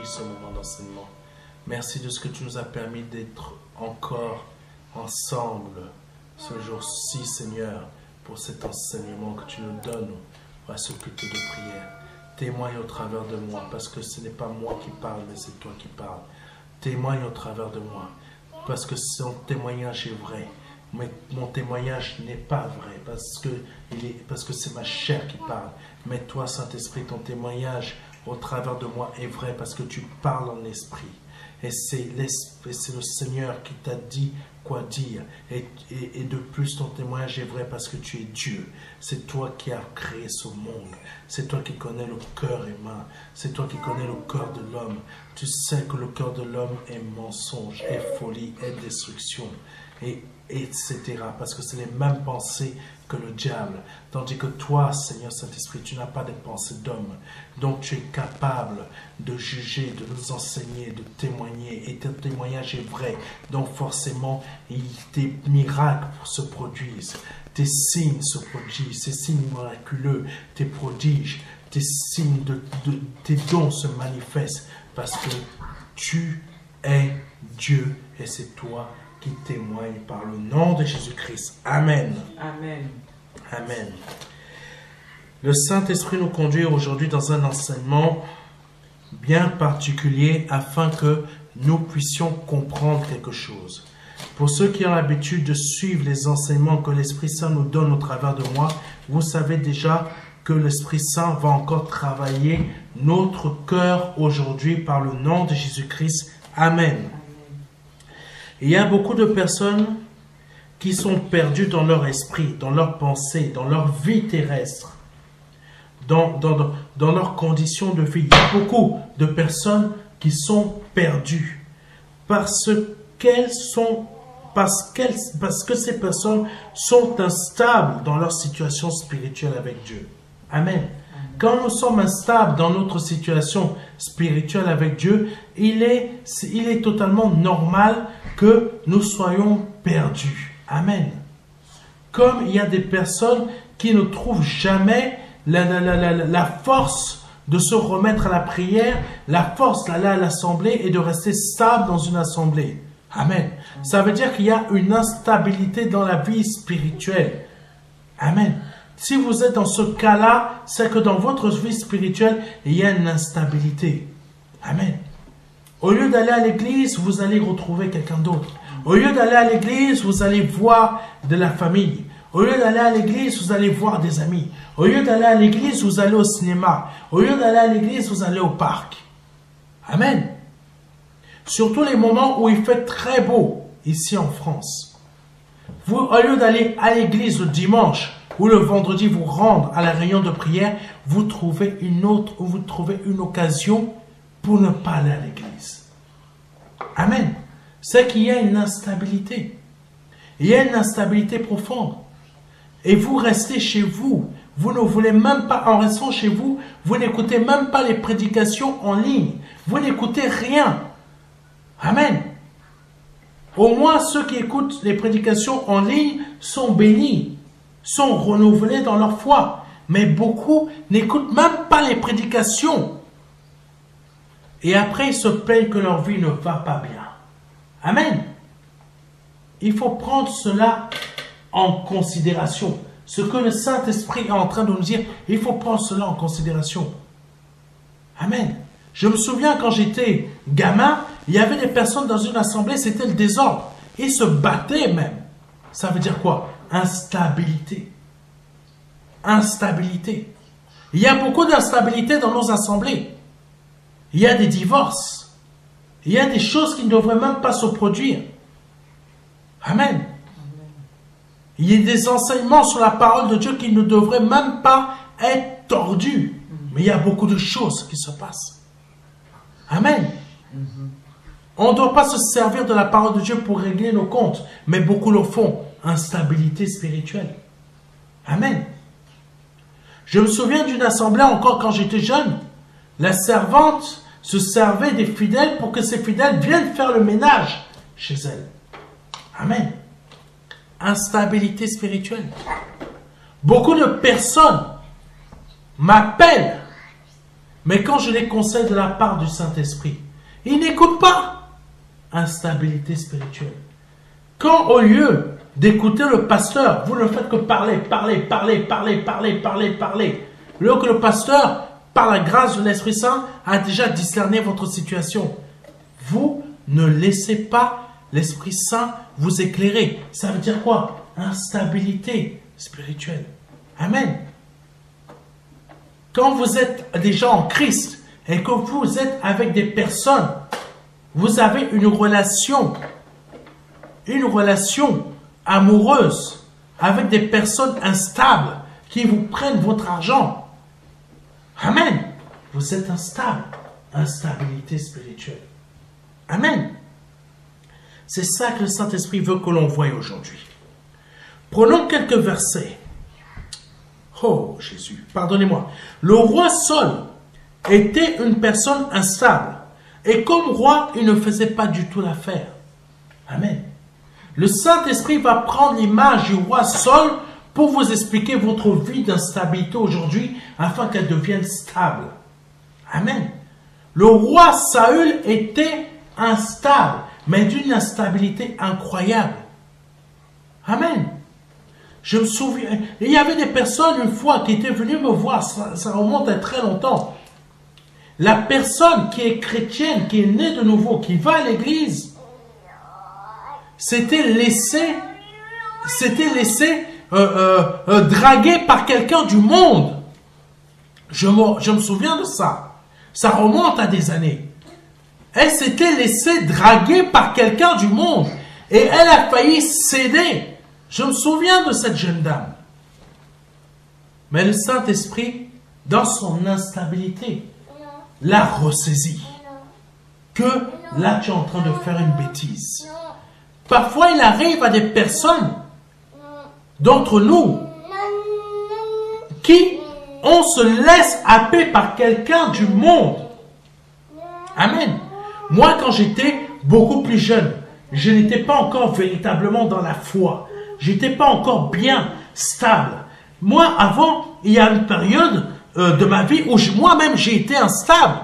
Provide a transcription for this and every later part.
ce moment d'enseignement. Merci de ce que tu nous as permis d'être encore ensemble ce jour-ci, Seigneur, pour cet enseignement que tu nous donnes à ce culte de prière. Témoigne au travers de moi, parce que ce n'est pas moi qui parle, mais c'est toi qui parles. Témoigne au travers de moi, parce que son témoignage est vrai. Mais mon témoignage n'est pas vrai, parce que c'est ma chair qui parle. Mais toi, Saint-Esprit, ton témoignage au travers de moi est vrai, parce que tu parles en esprit. Et c'est le Seigneur qui t'a dit quoi dire. Et de plus, ton témoignage est vrai parce que tu es Dieu. C'est toi qui as créé ce monde. C'est toi qui connais le cœur humain. C'est toi qui connais le cœur de l'homme. Tu sais que le cœur de l'homme est mensonge, est folie, est destruction, etc. Parce que c'est les mêmes pensées que le diable. Tandis que toi, Seigneur Saint-Esprit, tu n'as pas de pensées d'homme. Donc tu es capable de juger, de nous enseigner, de témoigner. Et ton témoignage est vrai. Donc forcément, tes miracles se produisent. Tes signes se produisent. Tes signes miraculeux, tes prodiges, tes signes, tes dons se manifestent. Parce que tu es Dieu et c'est toi qui témoigne par le nom de Jésus-Christ. Amen. Amen. Amen. Le Saint-Esprit nous conduit aujourd'hui dans un enseignement bien particulier afin que nous puissions comprendre quelque chose. Pour ceux qui ont l'habitude de suivre les enseignements que l'Esprit Saint nous donne au travers de moi, vous savez déjà que l'Esprit Saint va encore travailler notre cœur aujourd'hui par le nom de Jésus-Christ. Amen. Il y a beaucoup de personnes qui sont perdues dans leur esprit, dans leurs pensées, dans leur vie terrestre, dans leurs conditions de vie. Il y a beaucoup de personnes qui sont perdues parce que ces personnes sont instables dans leur situation spirituelle avec Dieu. Amen. Quand nous sommes instables dans notre situation spirituelle avec Dieu, il est totalement normal que nous soyons perdus. Amen. Comme il y a des personnes qui ne trouvent jamais la force de se remettre à la prière, la force d'aller à l'assemblée et de rester stable dans une assemblée. Amen. Ça veut dire qu'il y a une instabilité dans la vie spirituelle. Amen. Si vous êtes dans ce cas-là, c'est que dans votre vie spirituelle, il y a une instabilité. Amen. Au lieu d'aller à l'église, vous allez retrouver quelqu'un d'autre. Au lieu d'aller à l'église, vous allez voir de la famille. Au lieu d'aller à l'église, vous allez voir des amis. Au lieu d'aller à l'église, vous allez au cinéma. Au lieu d'aller à l'église, vous allez au parc. Amen. Surtout les moments où il fait très beau, ici en France. Vous, au lieu d'aller à l'église le dimanche ou le vendredi, vous rendre à la réunion de prière, vous trouvez une occasion pour ne pas aller à l'église. Amen. C'est qu'il y a une instabilité. Il y a une instabilité profonde. Et vous restez chez vous. Vous ne voulez même pas, en restant chez vous, vous n'écoutez même pas les prédications en ligne. Vous n'écoutez rien. Amen. Au moins, ceux qui écoutent les prédications en ligne sont bénis, sont renouvelés dans leur foi. Mais beaucoup n'écoutent même pas les prédications. Et après, ils se plaignent que leur vie ne va pas bien. Amen. Il faut prendre cela en considération. Ce que le Saint-Esprit est en train de nous dire, il faut prendre cela en considération. Amen. Je me souviens quand j'étais gamin, il y avait des personnes dans une assemblée, c'était le désordre. Ils se battaient même. Ça veut dire quoi? Instabilité. Instabilité. Il y a beaucoup d'instabilité dans nos assemblées. Il y a des divorces. Il y a des choses qui ne devraient même pas se produire. Amen. Il y a des enseignements sur la parole de Dieu qui ne devraient même pas être tordus. Mais il y a beaucoup de choses qui se passent. Amen. On ne doit pas se servir de la parole de Dieu pour régler nos comptes. Mais beaucoup le font. Instabilité spirituelle. Amen. Je me souviens d'une assemblée encore quand j'étais jeune. La servante se servait des fidèles pour que ces fidèles viennent faire le ménage chez elle. Amen. Instabilité spirituelle. Beaucoup de personnes m'appellent Mais quand je les conseille de la part du Saint-Esprit, ils n'écoutent pas. Instabilité spirituelle. Quand au lieu d'écouter le pasteur, vous ne faites que parler. Alors que le pasteur, par la grâce de l'Esprit Saint, a déjà discerné votre situation. Vous ne laissez pas l'Esprit Saint vous éclairer. Ça veut dire quoi? Instabilité spirituelle. Amen. Quand vous êtes déjà en Christ et que vous êtes avec des personnes, vous avez une relation amoureuse avec des personnes instables qui vous prennent votre argent. Amen. Vous êtes instable. Instabilité spirituelle. Amen. C'est ça que le Saint-Esprit veut que l'on voie aujourd'hui. Prenons quelques versets. Oh Jésus, pardonnez-moi. Le roi Saul était une personne instable. Et comme roi, il ne faisait pas du tout l'affaire. Amen. Le Saint-Esprit va prendre l'image du roi Saul pour vous expliquer votre vie d'instabilité aujourd'hui afin qu'elle devienne stable. Amen. Le roi Saül était instable, mais d'une instabilité incroyable. Amen. Je me souviens, il y avait des personnes une fois qui étaient venues me voir, ça remonte à très longtemps. La personne qui est chrétienne, qui est née de nouveau, qui va à l'église, s'était laissé draguer par quelqu'un du monde. Je me souviens de ça. Ça remonte à des années. Elle s'était laissée draguer par quelqu'un du monde. Et elle a failli céder. Je me souviens de cette jeune dame. Mais le Saint-Esprit, dans son instabilité, l'a ressaisie. Que là, tu es en train de faire une bêtise. Parfois, il arrive à des personnes d'entre nous qui, on se laisse happer par quelqu'un du monde. Amen. Moi, quand j'étais beaucoup plus jeune, je n'étais pas encore véritablement dans la foi. Je n'étais pas encore bien stable. Moi, avant, il y a une période de ma vie où moi-même j'ai été instable.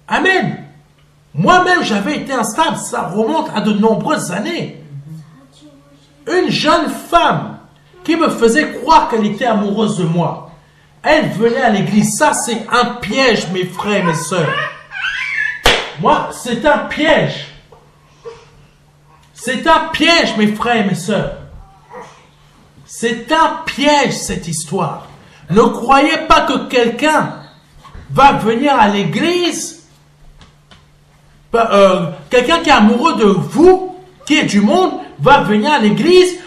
Amen. Moi-même j'avais été instable. Ça remonte à de nombreuses années. Une jeune femme qui me faisait croire qu'elle était amoureuse de moi. Elle venait à l'église. Ça, c'est un piège, mes frères et mes sœurs. Moi, c'est un piège. C'est un piège, mes frères et mes sœurs. C'est un piège, cette histoire. Ne croyez pas que quelqu'un va venir à l'église, quelqu'un qui est amoureux de vous, qui est du monde, va venir à l'église,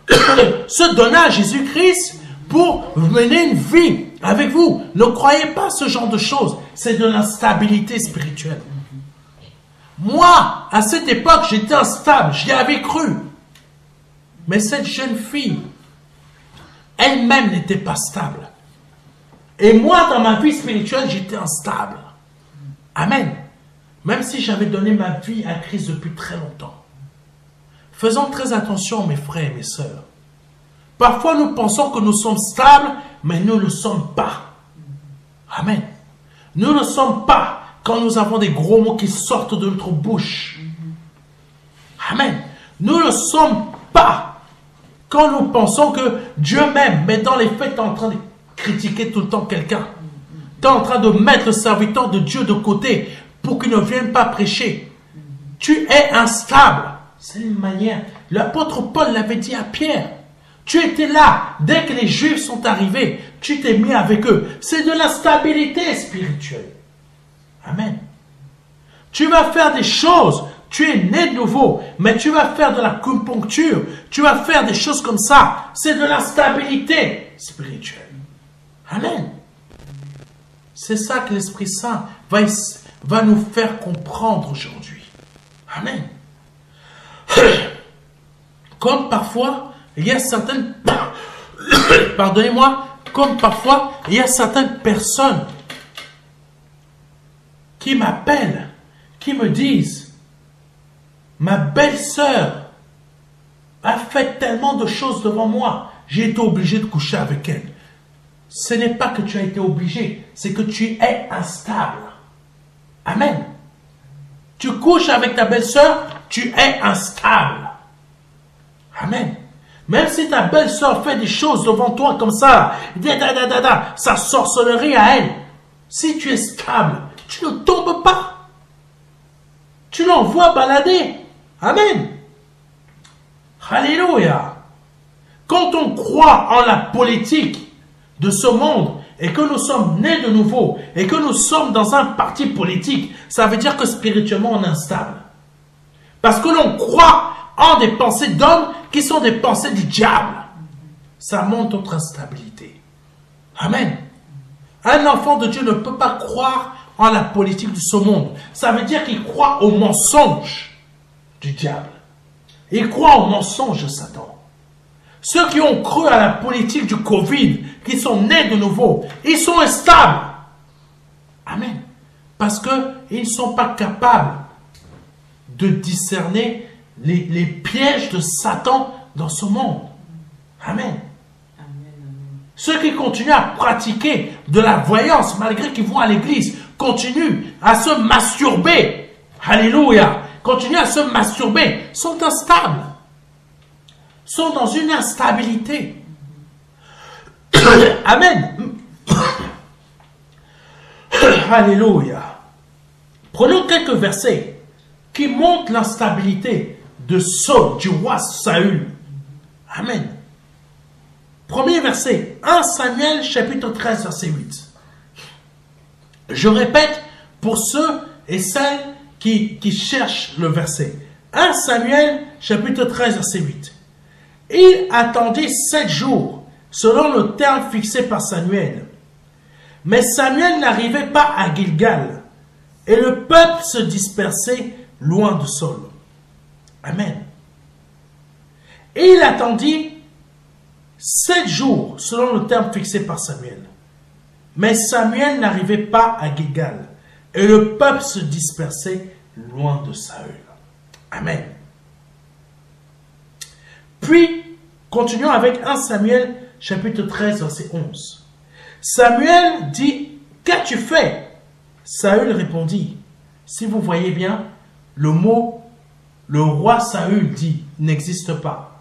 se donner à Jésus-Christ pour mener une vie avec vous. Ne croyez pas ce genre de choses. C'est de l'instabilité spirituelle. Moi, à cette époque, j'étais instable. J'y avais cru. Mais cette jeune fille, elle-même n'était pas stable. Et moi, dans ma vie spirituelle, j'étais instable. Amen. Même si j'avais donné ma vie à Christ depuis très longtemps. Faisons très attention, mes frères et mes sœurs. Parfois, nous pensons que nous sommes stables, mais nous ne le sommes pas. Amen. Nous ne le sommes pas quand nous avons des gros mots qui sortent de notre bouche. Amen. Nous ne le sommes pas quand nous pensons que Dieu m'aime, mais dans les faits, tu es en train de critiquer tout le temps quelqu'un. Tu es en train de mettre le serviteur de Dieu de côté pour qu'il ne vienne pas prêcher. Tu es instable. C'est une manière. L'apôtre Paul l'avait dit à Pierre. Tu étais là. Dès que les Juifs sont arrivés, tu t'es mis avec eux. C'est de la stabilité spirituelle. Amen. Tu vas faire des choses. Tu es né de nouveau. Mais tu vas faire de l'acupuncture. Tu vas faire des choses comme ça. C'est de la stabilité spirituelle. Amen. C'est ça que l'Esprit Saint va nous faire comprendre aujourd'hui. Amen. Comme parfois, il y a certaines... Pardonnez-moi. Comme parfois, il y a certaines personnes qui m'appellent, qui me disent, ma belle-sœur a fait tellement de choses devant moi, j'ai été obligé de coucher avec elle. ce n'est pas que tu as été obligé, c'est que tu es instable. Amen. Tu couches avec ta belle-sœur, tu es instable. Amen. Même si ta belle-sœur fait des choses devant toi comme ça, sa sorcellerie à elle, si tu es stable, tu ne tombes pas. Tu l'envoies balader. Amen. Alléluia. Quand on croit en la politique de ce monde et que nous sommes nés de nouveau et que nous sommes dans un parti politique, ça veut dire que spirituellement on est instable. Parce que l'on croit en des pensées d'hommes qui sont des pensées du diable. Ça montre notre instabilité. Amen. Un enfant de Dieu ne peut pas croire en la politique de ce monde. Ça veut dire qu'il croit au mensonge du diable. Il croit au mensonge de Satan. Ceux qui ont cru à la politique du Covid, qui sont nés de nouveau, ils sont instables. Amen. Parce qu'ils ne sont pas capables de discerner les pièges de Satan dans ce monde. Amen. Ceux qui continuent à pratiquer de la voyance, malgré qu'ils vont à l'église, continuent à se masturber. Alléluia. Continuent à se masturber, sont instables. Sont dans une instabilité. Amen. Alléluia. Prenons quelques versets qui montrent l'instabilité de Saul, du roi Saül. Amen. Premier verset, 1 Samuel chapitre 13 verset 8. Je répète pour ceux et celles qui cherchent le verset. 1 Samuel chapitre 13 verset 8. Il attendit 7 jours, selon le terme fixé par Samuel. Mais Samuel n'arrivait pas à Gilgal, et le peuple se dispersait loin de Saul. Amen. Et il attendit 7 jours, selon le terme fixé par Samuel. Mais Samuel n'arrivait pas à Gilgal, et le peuple se dispersait loin de Saül. Amen. Puis, continuons avec 1 Samuel, chapitre 13, verset 11. Samuel dit, « Qu'as-tu fait » Saül répondit, « Si vous voyez bien, le mot, le roi Saül dit, n'existe pas. »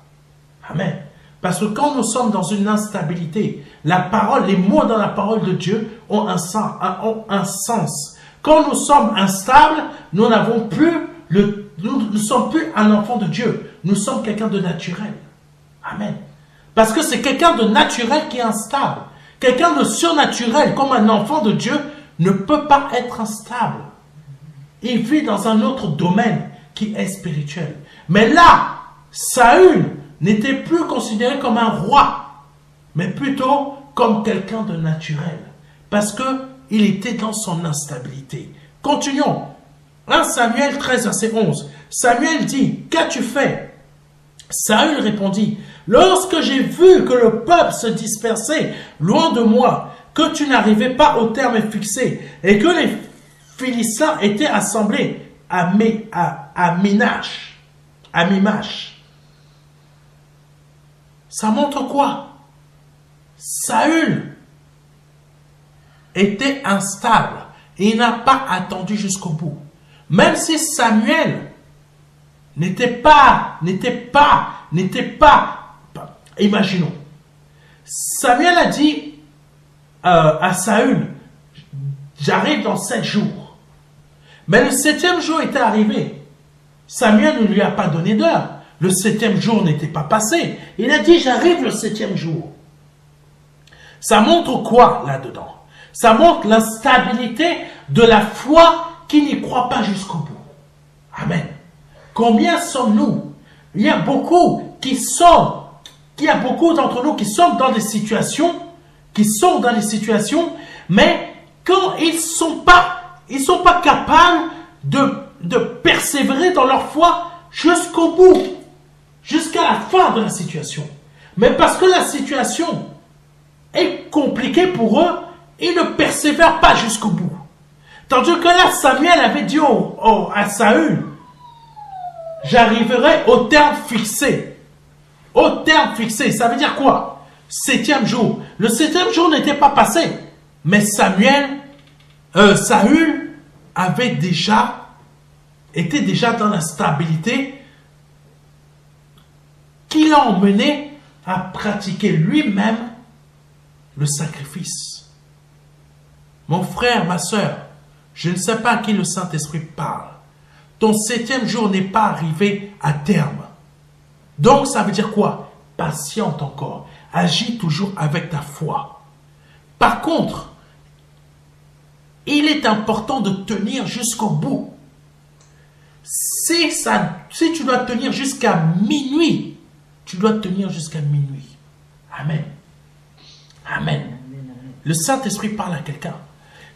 Amen. Parce que quand nous sommes dans une instabilité, la parole, les mots dans la parole de Dieu ont un sens. Quand nous sommes instables, nous n'avons plus nous ne sommes plus un enfant de Dieu. Nous sommes quelqu'un de naturel. Amen. Parce que c'est quelqu'un de naturel qui est instable. Quelqu'un de surnaturel, comme un enfant de Dieu, ne peut pas être instable. Il vit dans un autre domaine qui est spirituel. Mais là, Saül n'était plus considéré comme un roi, mais plutôt comme quelqu'un de naturel. Parce qu'il était dans son instabilité. Continuons. 1 Samuel 13, verset 11. Samuel dit, « Qu'as-tu fait » Saül répondit, « Lorsque j'ai vu que le peuple se dispersait loin de moi, que tu n'arrivais pas au terme fixé, et que les Philistins étaient assemblés à Mimash. Ça montre quoi? Saül était instable et il n'a pas attendu jusqu'au bout. Même si Samuel n'était pas, imaginons. Samuel a dit à Saül, j'arrive dans 7 jours. Mais le 7e jour était arrivé. Samuel ne lui a pas donné d'heure. Le 7e jour n'était pas passé. Il a dit, j'arrive le 7e jour. Ça montre quoi là-dedans? Ça montre l'instabilité de la foi qui n'y croit pas jusqu'au bout. Amen. Combien sommes-nous? Il y a beaucoup d'entre nous qui sont dans des situations, mais quand ils ne sont pas capables de persévérer dans leur foi jusqu'au bout, jusqu'à la fin de la situation. Mais parce que la situation est compliquée pour eux, ils ne persévèrent pas jusqu'au bout. Tandis que là, Samuel avait dit à Saül, j'arriverai au terme fixé. Au terme fixé, ça veut dire quoi? 7e jour. Le 7e jour n'était pas passé. Mais Saül était déjà dans la stabilité qui l'a emmené à pratiquer lui-même le sacrifice. Mon frère, ma soeur, je ne sais pas à qui le Saint-Esprit parle. Ton 7e jour n'est pas arrivé à terme. Donc ça veut dire quoi? Patiente encore. Agis toujours avec ta foi. Par contre, il est important de tenir jusqu'au bout. Si tu dois tenir jusqu'à minuit, tu dois tenir jusqu'à minuit. Amen. Amen. Le Saint-Esprit parle à quelqu'un.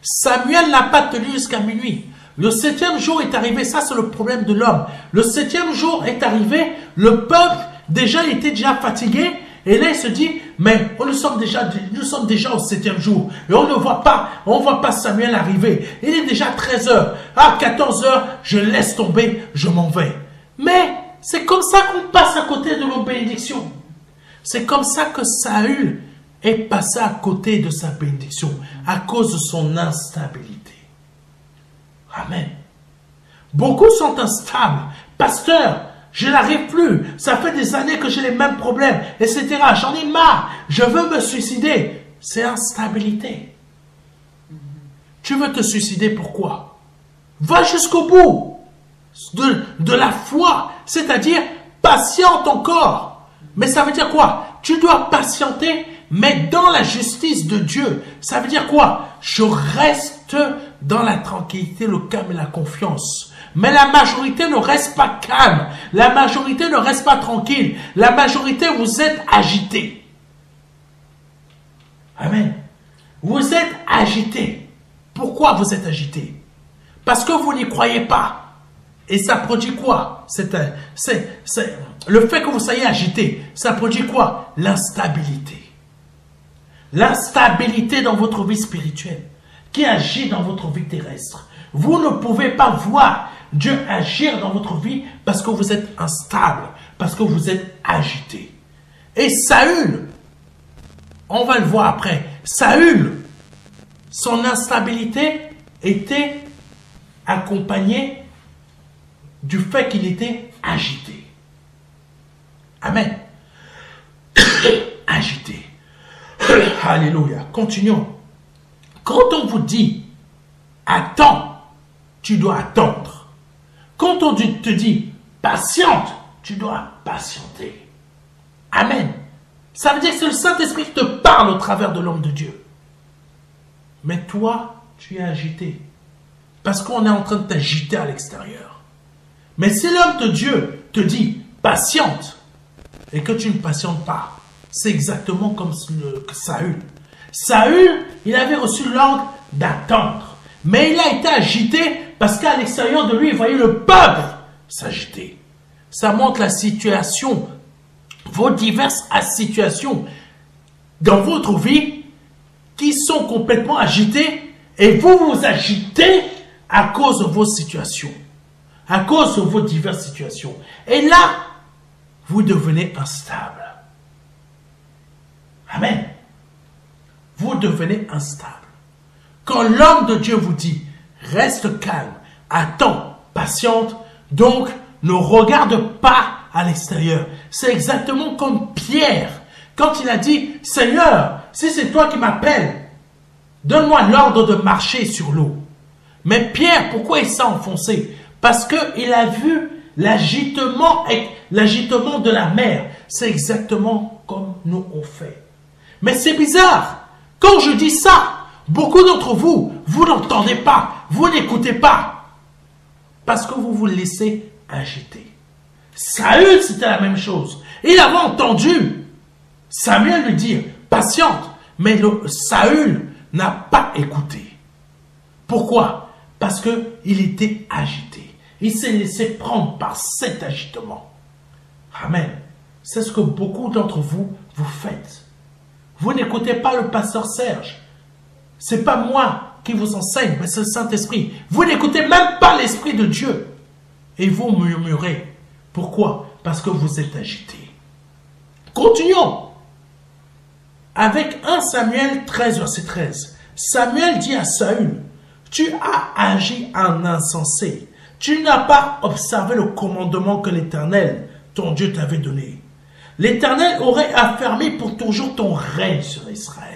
Samuel n'a pas tenu jusqu'à minuit. Le 7e jour est arrivé, ça c'est le problème de l'homme. Le 7e jour est arrivé, le peuple était déjà fatigué, et là il se dit, mais nous sommes déjà au 7e jour, et on ne voit pas Samuel arriver. Il est déjà 13 heures, à 14 heures, je laisse tomber, je m'en vais. Mais c'est comme ça qu'on passe à côté de nos bénédictions. C'est comme ça que Saül est passé à côté de sa bénédiction, à cause de son instabilité. Amen. Beaucoup sont instables. Pasteur, je n'arrive plus. Ça fait des années que j'ai les mêmes problèmes, etc. J'en ai marre. Je veux me suicider. C'est instabilité. Tu veux te suicider, pourquoi? Va jusqu'au bout de la foi. C'est-à-dire, patiente encore. Mais ça veut dire quoi? Tu dois patienter, mais dans la justice de Dieu. Ça veut dire quoi? Je reste dans la tranquillité, le calme et la confiance. Mais la majorité ne reste pas calme. La majorité ne reste pas tranquille. La majorité, vous êtes agités. Amen. Vous êtes agités. Pourquoi vous êtes agités? Parce que vous n'y croyez pas. Et ça produit quoi? Le fait que vous soyez agité, ça produit quoi? L'instabilité. L'instabilité dans votre vie spirituelle qui agit dans votre vie terrestre. Vous ne pouvez pas voir Dieu agir dans votre vie parce que vous êtes instable, parce que vous êtes agité. Et Saül, on va le voir après, Saül, son instabilité était accompagnée du fait qu'il était agité. Amen. Agité. Alléluia. Continuons. Quand on vous dit attends, tu dois attendre. Quand on te dit patiente, tu dois patienter. Amen. Ça veut dire que c'est le Saint-Esprit qui te parle au travers de l'homme de Dieu. Mais toi, tu es agité. Parce qu'on est en train de t'agiter à l'extérieur. Mais si l'homme de Dieu te dit patiente et que tu ne patientes pas, c'est exactement comme Saül. Saül, il avait reçu l'ordre d'attendre. Mais il a été agité parce qu'à l'extérieur de lui, il voyait le peuple s'agiter. Ça montre la situation, vos diverses situations dans votre vie qui sont complètement agitées et vous vous agitez à cause de vos situations, à cause de vos diverses situations. Et là, vous devenez instable. Amen. Vous devenez instable. Quand l'homme de Dieu vous dit, reste calme, attends, patiente, donc ne regarde pas à l'extérieur. C'est exactement comme Pierre, quand il a dit, Seigneur, si c'est toi qui m'appelles, donne-moi l'ordre de marcher sur l'eau. Mais Pierre, pourquoi il s'est enfoncé? Parce qu'il a vu l'agitement de la mer. C'est exactement comme nous on fait. Mais c'est bizarre. Quand je dis ça, beaucoup d'entre vous, vous n'entendez pas, vous n'écoutez pas. Parce que vous vous laissez agiter. Saül, c'était la même chose. Il avait entendu Samuel lui dire, patiente. Mais Saül n'a pas écouté. Pourquoi? Parce qu'il était agité. Il s'est laissé prendre par cet agitement. Amen. C'est ce que beaucoup d'entre vous, vous faites. Vous n'écoutez pas le pasteur Serge. Ce n'est pas moi qui vous enseigne, mais c'est le Saint-Esprit. Vous n'écoutez même pas l'Esprit de Dieu. Et vous murmurez. Pourquoi? Parce que vous êtes agité. Continuons. Avec 1 Samuel 13, verset 13, Samuel dit à Saül, « Tu as agi en insensé. Tu n'as pas observé le commandement que l'Éternel, ton Dieu, t'avait donné. L'Éternel aurait affermi pour toujours ton règne sur Israël. »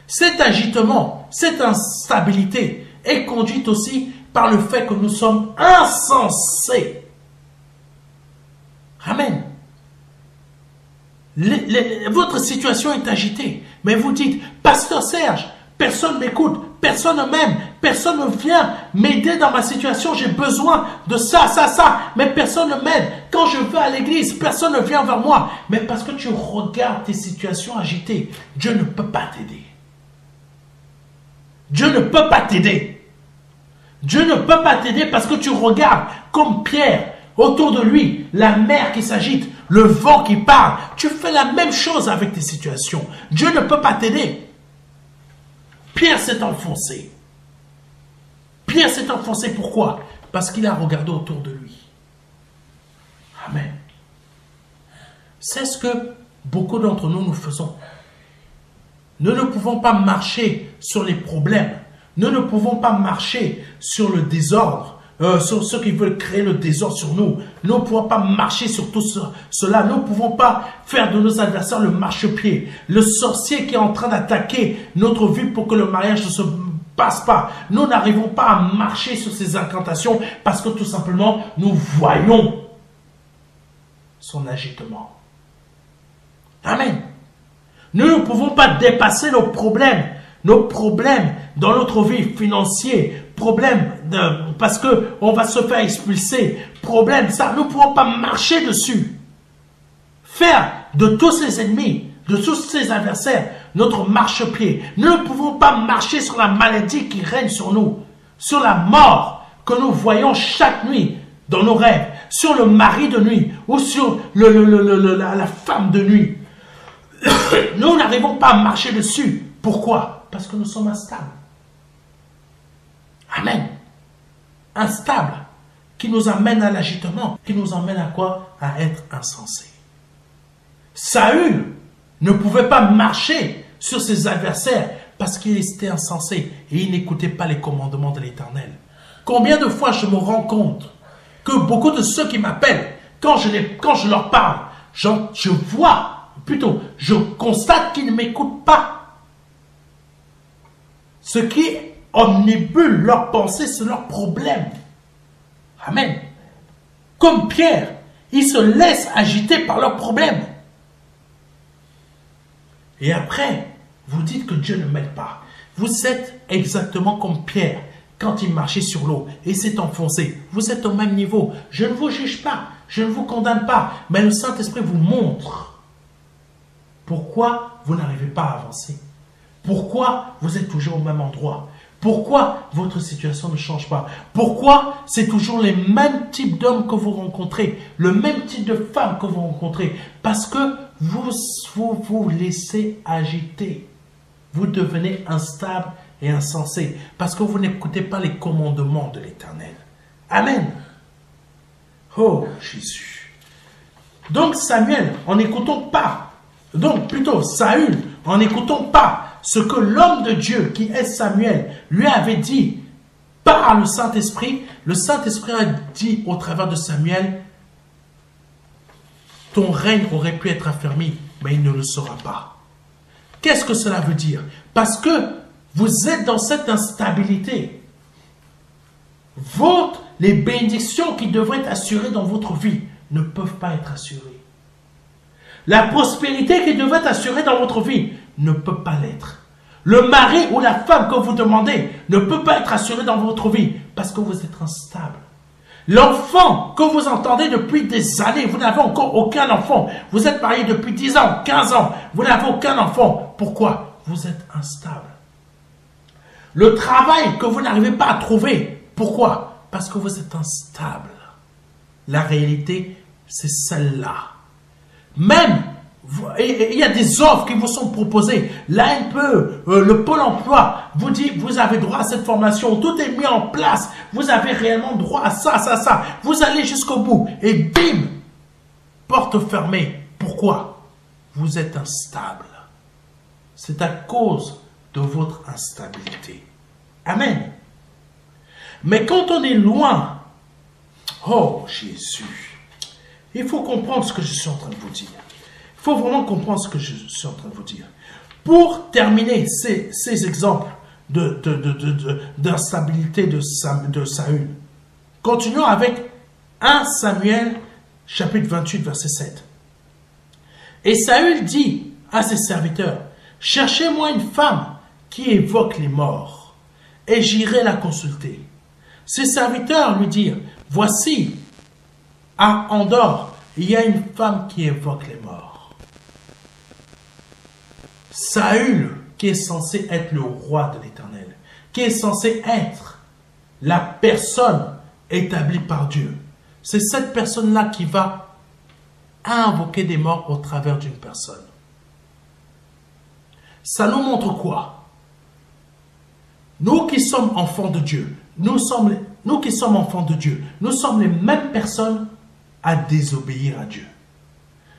Cet agitement, cette instabilité est conduite aussi par le fait que nous sommes insensés. Amen. Votre situation est agitée, mais vous dites, Pasteur Serge, personne ne m'écoute, personne ne m'aime, personne ne vient m'aider dans ma situation, j'ai besoin de ça, mais personne ne m'aide. Quand je vais à l'église, personne ne vient vers moi. Mais parce que tu regardes tes situations agitées, Dieu ne peut pas t'aider. Dieu ne peut pas t'aider. Dieu ne peut pas t'aider parce que tu regardes comme Pierre, autour de lui, la mer qui s'agite, le vent qui parle. Tu fais la même chose avec tes situations. Dieu ne peut pas t'aider. Pierre s'est enfoncé. Pierre s'est enfoncé, pourquoi? Parce qu'il a regardé autour de lui. Amen. C'est ce que beaucoup d'entre nous faisons. Nous ne pouvons pas marcher sur les problèmes. Nous ne pouvons pas marcher sur le désordre. Sur ceux qui veulent créer le désordre sur nous. Nous ne pouvons pas marcher sur tout cela. Nous ne pouvons pas faire de nos adversaires le marchepied. Le sorcier qui est en train d'attaquer notre vie pour que le mariage ne se passe pas. Nous n'arrivons pas à marcher sur ces incantations parce que tout simplement, nous voyons son agitement. Amen. Nous ne pouvons pas dépasser nos problèmes dans notre vie financière, parce que on va se faire expulser, ça, nous ne pouvons pas marcher dessus. Faire de tous ces ennemis, de tous ces adversaires, notre marchepied. Nous ne pouvons pas marcher sur la maladie qui règne sur nous, sur la mort que nous voyons chaque nuit dans nos rêves, sur le mari de nuit ou sur la femme de nuit. Nous n'arrivons pas à marcher dessus. Pourquoi? Parce que nous sommes instables. Amen. Instables, qui nous amène à l'agitement, qui nous emmène à quoi? À être insensés. Saül ne pouvait pas marcher sur ses adversaires parce qu'il était insensé et il n'écoutait pas les commandements de l'Éternel. Combien de fois je me rends compte que beaucoup de ceux qui m'appellent, quand je leur parle, je constate qu'ils ne m'écoutent pas. Ce qui omnibule leurs pensées, c'est leurs problèmes. Amen. Comme Pierre, ils se laissent agiter par leurs problèmes. Et après, vous dites que Dieu ne m'aide pas. Vous êtes exactement comme Pierre quand il marchait sur l'eau et s'est enfoncé. Vous êtes au même niveau. Je ne vous juge pas, je ne vous condamne pas, mais le Saint-Esprit vous montre pourquoi vous n'arrivez pas à avancer. Pourquoi vous êtes toujours au même endroit? Pourquoi votre situation ne change pas? Pourquoi c'est toujours les mêmes types d'hommes que vous rencontrez, le même type de femmes que vous rencontrez? Parce que vous vous laissez agiter. Vous devenez instable et insensé parce que vous n'écoutez pas les commandements de l'Éternel. Amen. Oh Jésus. Donc Saül, en n'écoutant pas ce que l'homme de Dieu, qui est Samuel, lui avait dit par le Saint-Esprit a dit au travers de Samuel, ton règne aurait pu être affermi, mais il ne le sera pas. Qu'est-ce que cela veut dire? Parce que vous êtes dans cette instabilité. Les bénédictions qui devraient être assurées dans votre vie ne peuvent pas être assurées. La prospérité qui devrait être assurée dans votre vie ne peut pas l'être. Le mari ou la femme que vous demandez ne peut pas être assuré dans votre vie parce que vous êtes instable. L'enfant que vous entendez depuis des années, vous n'avez encore aucun enfant. Vous êtes marié depuis 10 ans, 15 ans, vous n'avez aucun enfant. Pourquoi? Vous êtes instable. Le travail que vous n'arrivez pas à trouver, pourquoi? Parce que vous êtes instable. La réalité, c'est celle-là. Même, il y a des offres qui vous sont proposées. L'ANPE, le Pôle emploi vous dit, vous avez droit à cette formation. Tout est mis en place. Vous avez réellement droit à ça. Vous allez jusqu'au bout. Et bim, porte fermée. Pourquoi? Vous êtes instable. c'est à cause de votre instabilité. Amen. Mais quand on est loin, oh Jésus, il faut comprendre ce que je suis en train de vous dire. Il faut vraiment comprendre ce que je suis en train de vous dire. Pour terminer ces exemples d'instabilité de Saül, continuons avec 1 Samuel chapitre 28 verset 7. Et Saül dit à ses serviteurs, « Cherchez-moi une femme qui évoque les morts, et j'irai la consulter. » Ses serviteurs lui dirent, « Voici, à Endor, il y a une femme qui évoque les morts. » Saül, qui est censé être le roi de l'Éternel, qui est censé être la personne établie par Dieu, c'est cette personne-là qui va invoquer des morts au travers d'une personne. Ça nous montre quoi? Nous qui sommes enfants de Dieu, nous qui sommes enfants de Dieu, nous sommes les mêmes personnes à désobéir à Dieu.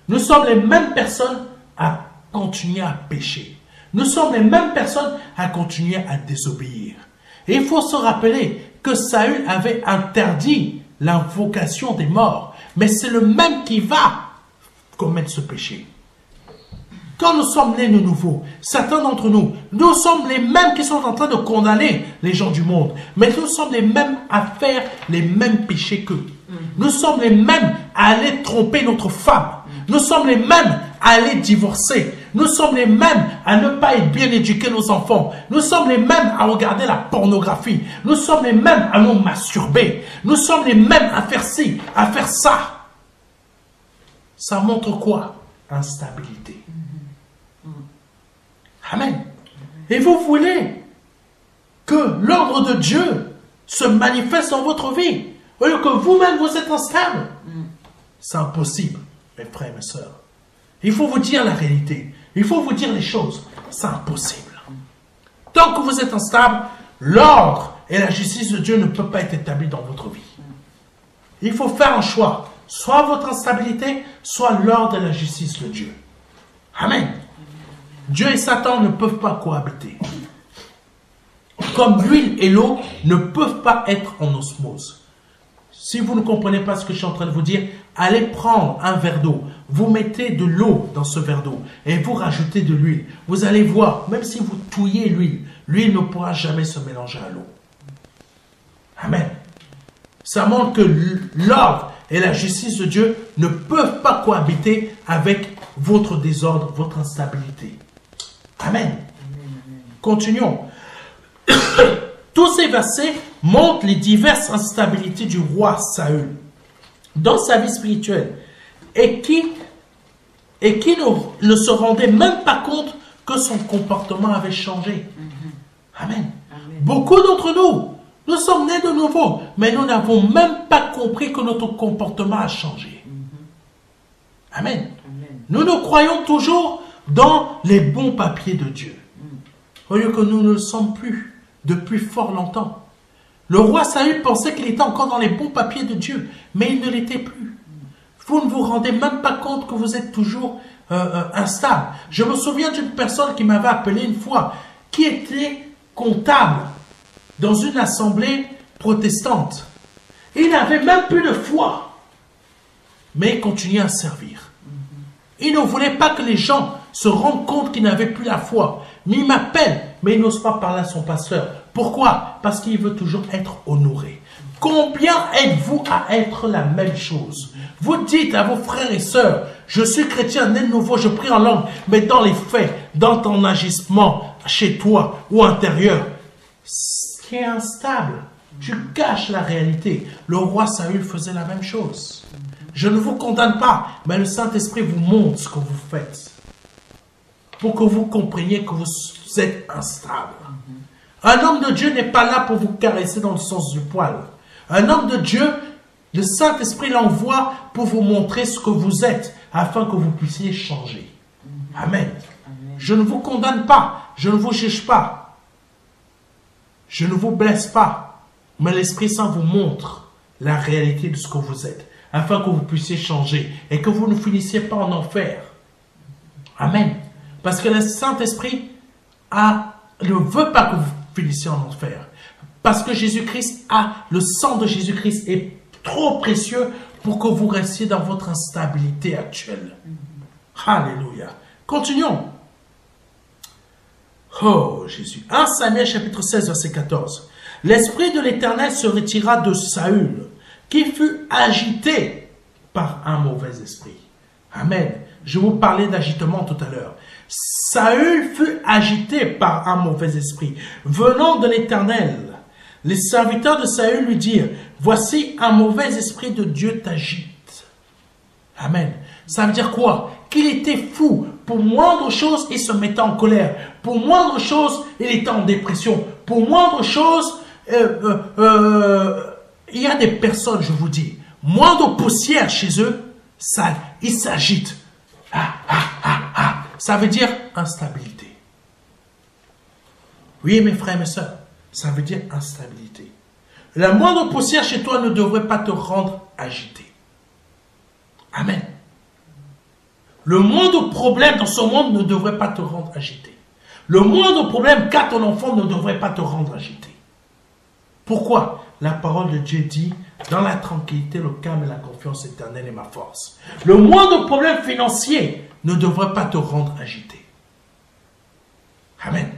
Nous sommes les mêmes personnes à continuer à pécher. Nous sommes les mêmes personnes à continuer à désobéir. Et il faut se rappeler que Saül avait interdit l'invocation des morts, mais c'est le même qui va commettre ce péché. Quand nous sommes nés de nouveau, certains d'entre nous, nous sommes les mêmes qui sont en train de condamner les gens du monde, mais nous sommes les mêmes à faire les mêmes péchés qu'eux. Nous sommes les mêmes à aller tromper notre femme. Nous sommes les mêmes à aller divorcer. Nous sommes les mêmes à ne pas être bien éduquer nos enfants. Nous sommes les mêmes à regarder la pornographie. Nous sommes les mêmes à nous masturber. Nous sommes les mêmes à faire ci, à faire ça. Ça montre quoi? Instabilité. Amen. Et vous voulez que l'ordre de Dieu se manifeste dans votre vie, au lieu que vous-même vous êtes instable? C'est impossible, mes frères et mes sœurs. Il faut vous dire la réalité. Il faut vous dire les choses. C'est impossible. Tant que vous êtes instable, l'ordre et la justice de Dieu ne peuvent pas être établis dans votre vie. Il faut faire un choix. Soit votre instabilité, soit l'ordre et la justice de Dieu. Amen. Dieu et Satan ne peuvent pas cohabiter. Comme l'huile et l'eau ne peuvent pas être en osmose. Si vous ne comprenez pas ce que je suis en train de vous dire, allez prendre un verre d'eau. Vous mettez de l'eau dans ce verre d'eau et vous rajoutez de l'huile. Vous allez voir, même si vous touillez l'huile, l'huile ne pourra jamais se mélanger à l'eau. Amen. Ça montre que l'ordre et la justice de Dieu ne peuvent pas cohabiter avec votre désordre, votre instabilité. Amen. Continuons. Tous ces versets montrent les diverses instabilités du roi Saül dans sa vie spirituelle et qui ne se rendait même pas compte que son comportement avait changé. Amen. Beaucoup d'entre nous sommes nés de nouveau, mais nous n'avons même pas compris que notre comportement a changé. Amen. Nous nous croyons toujours dans les bons papiers de Dieu, au lieu que nous ne le sommes plus depuis fort longtemps. Le roi Saül pensait qu'il était encore dans les bons papiers de Dieu, mais il ne l'était plus. Vous ne vous rendez même pas compte que vous êtes toujours instable. Je me souviens d'une personne qui m'avait appelé une fois, qui était comptable dans une assemblée protestante. Il n'avait même plus de foi, mais il continuait à servir. Il ne voulait pas que les gens se rendent compte qu'il n'avait plus la foi. Mais il m'appelle, mais il n'ose pas parler à son pasteur. Pourquoi? Parce qu'il veut toujours être honoré. Combien êtes-vous à être la même chose? Vous dites à vos frères et sœurs, je suis chrétien, né de nouveau, je prie en langue, mais dans les faits, dans ton agissement, chez toi ou intérieur, ce qui est instable, tu caches la réalité. Le roi Saül faisait la même chose. Je ne vous condamne pas, mais le Saint-Esprit vous montre ce que vous faites, pour que vous compreniez que vous êtes instable. Un homme de Dieu n'est pas là pour vous caresser dans le sens du poil. Un homme de Dieu, le Saint-Esprit l'envoie pour vous montrer ce que vous êtes, afin que vous puissiez changer. Amen. Je ne vous condamne pas, je ne vous juge pas, je ne vous blesse pas, mais l'Esprit Saint vous montre la réalité de ce que vous êtes, afin que vous puissiez changer et que vous ne finissiez pas en enfer. Amen. Parce que le Saint-Esprit ne veut pas que vous finissiez en enfer. Parce que Jésus-Christ le sang de Jésus-Christ est trop précieux pour que vous restiez dans votre instabilité actuelle. Alléluia. Continuons. Oh Jésus. 1 Samuel chapitre 16 verset 14. L'Esprit de l'Éternel se retira de Saül, qui fut agité par un mauvais esprit. Amen. Je vous parlais d'agitement tout à l'heure. Saül fut agité par un mauvais esprit venant de l'Éternel. Les serviteurs de Saül lui dirent, voici un mauvais esprit de Dieu t'agite. Amen. Ça veut dire quoi? Qu'il était fou. Pour moindre chose, il se mettait en colère. Pour moindre chose, il était en dépression. Pour moindre chose, il y a des personnes, je vous dis, moindre poussière chez eux, ils s'agitent. Ça veut dire instabilité. Oui, mes frères et mes sœurs, ça veut dire instabilité. La moindre poussière chez toi ne devrait pas te rendre agité. Amen. Le moindre problème dans ce monde ne devrait pas te rendre agité. Le moindre problème qu'a ton enfant ne devrait pas te rendre agité. Pourquoi? La parole de Dieu dit, dans la tranquillité, le calme et la confiance éternelle est ma force. Le moindre problème financier ne devrait pas te rendre agité. Amen.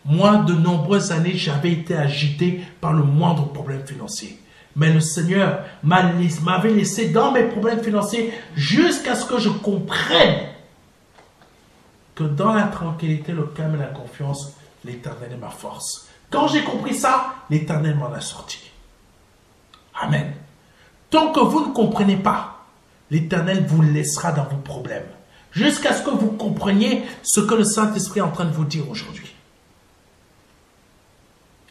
Moi, de nombreuses années, j'avais été agité par le moindre problème financier. Mais le Seigneur m'avait laissé dans mes problèmes financiers jusqu'à ce que je comprenne que dans la tranquillité, le calme et la confiance, l'Éternel est ma force. Quand j'ai compris ça, l'Éternel m'en a sorti. Amen. Tant que vous ne comprenez pas, l'Éternel vous laissera dans vos problèmes. Jusqu'à ce que vous compreniez ce que le Saint-Esprit est en train de vous dire aujourd'hui.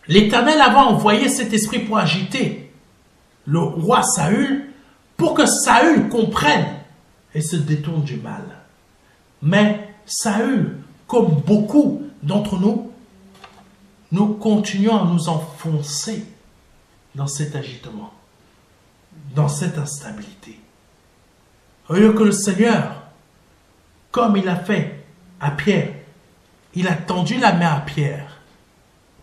L'Éternel avait envoyé cet esprit pour agiter le roi Saül, pour que Saül comprenne et se détourne du mal. Mais Saül, comme beaucoup d'entre nous, nous continuons à nous enfoncer dans cet agitement, dans cette instabilité. Au lieu que le Seigneur, comme il a fait à Pierre, il a tendu la main à Pierre.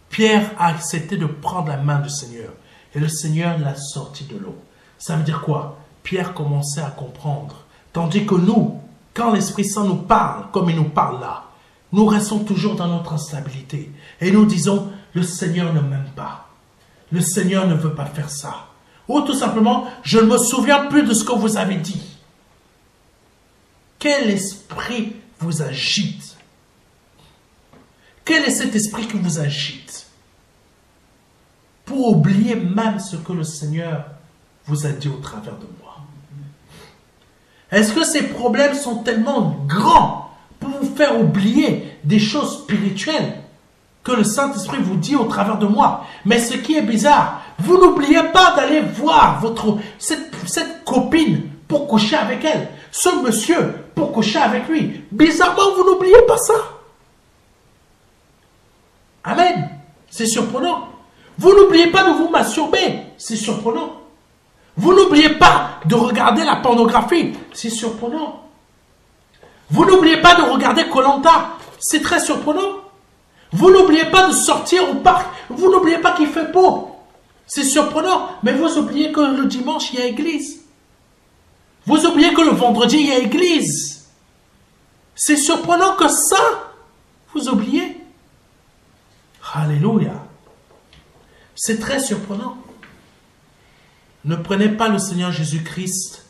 Pierre a accepté de prendre la main du Seigneur. Et le Seigneur l'a sorti de l'eau. Ça veut dire quoi? Pierre commençait à comprendre. Tandis que nous, quand l'Esprit Saint nous parle, comme il nous parle là, nous restons toujours dans notre instabilité. Et nous disons, le Seigneur ne m'aime pas. Le Seigneur ne veut pas faire ça. Ou tout simplement, je ne me souviens plus de ce que vous avez dit. Quel esprit vous agite? Quel est cet esprit qui vous agite? Pour oublier même ce que le Seigneur vous a dit au travers de moi. Est-ce que ces problèmes sont tellement grands pour vous faire oublier des choses spirituelles que le Saint-Esprit vous dit au travers de moi? Mais ce qui est bizarre, vous n'oubliez pas d'aller voir cette copine pour coucher avec elle, ce monsieur pour coucher avec lui. Bizarrement, vous n'oubliez pas ça. Amen. C'est surprenant. Vous n'oubliez pas de vous masturber. C'est surprenant. Vous n'oubliez pas de regarder la pornographie. C'est surprenant. Vous n'oubliez pas de regarder Koh-Lanta. C'est très surprenant. Vous n'oubliez pas de sortir au parc. Vous n'oubliez pas qu'il fait beau. C'est surprenant. Mais vous oubliez que le dimanche, il y a église. Vous oubliez que le vendredi, il y a église. C'est surprenant que ça, vous oubliez. Alléluia. C'est très surprenant. Ne prenez pas le Seigneur Jésus-Christ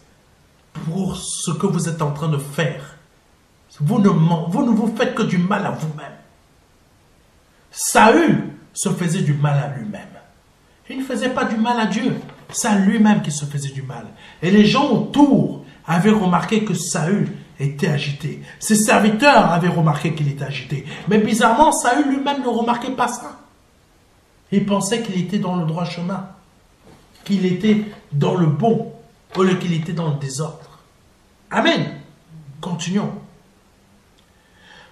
pour ce que vous êtes en train de faire. Vous ne vous faites que du mal à vous-même. Saül se faisait du mal à lui-même. Il ne faisait pas du mal à Dieu. C'est à lui-même qui se faisait du mal. Et les gens autour avaient remarqué que Saül était agité. Ses serviteurs avaient remarqué qu'il était agité. Mais bizarrement, Saül lui-même ne remarquait pas ça. Il pensait qu'il était dans le droit chemin, qu'il était dans le bon, au lieu qu'il était dans le désordre. Amen. Continuons.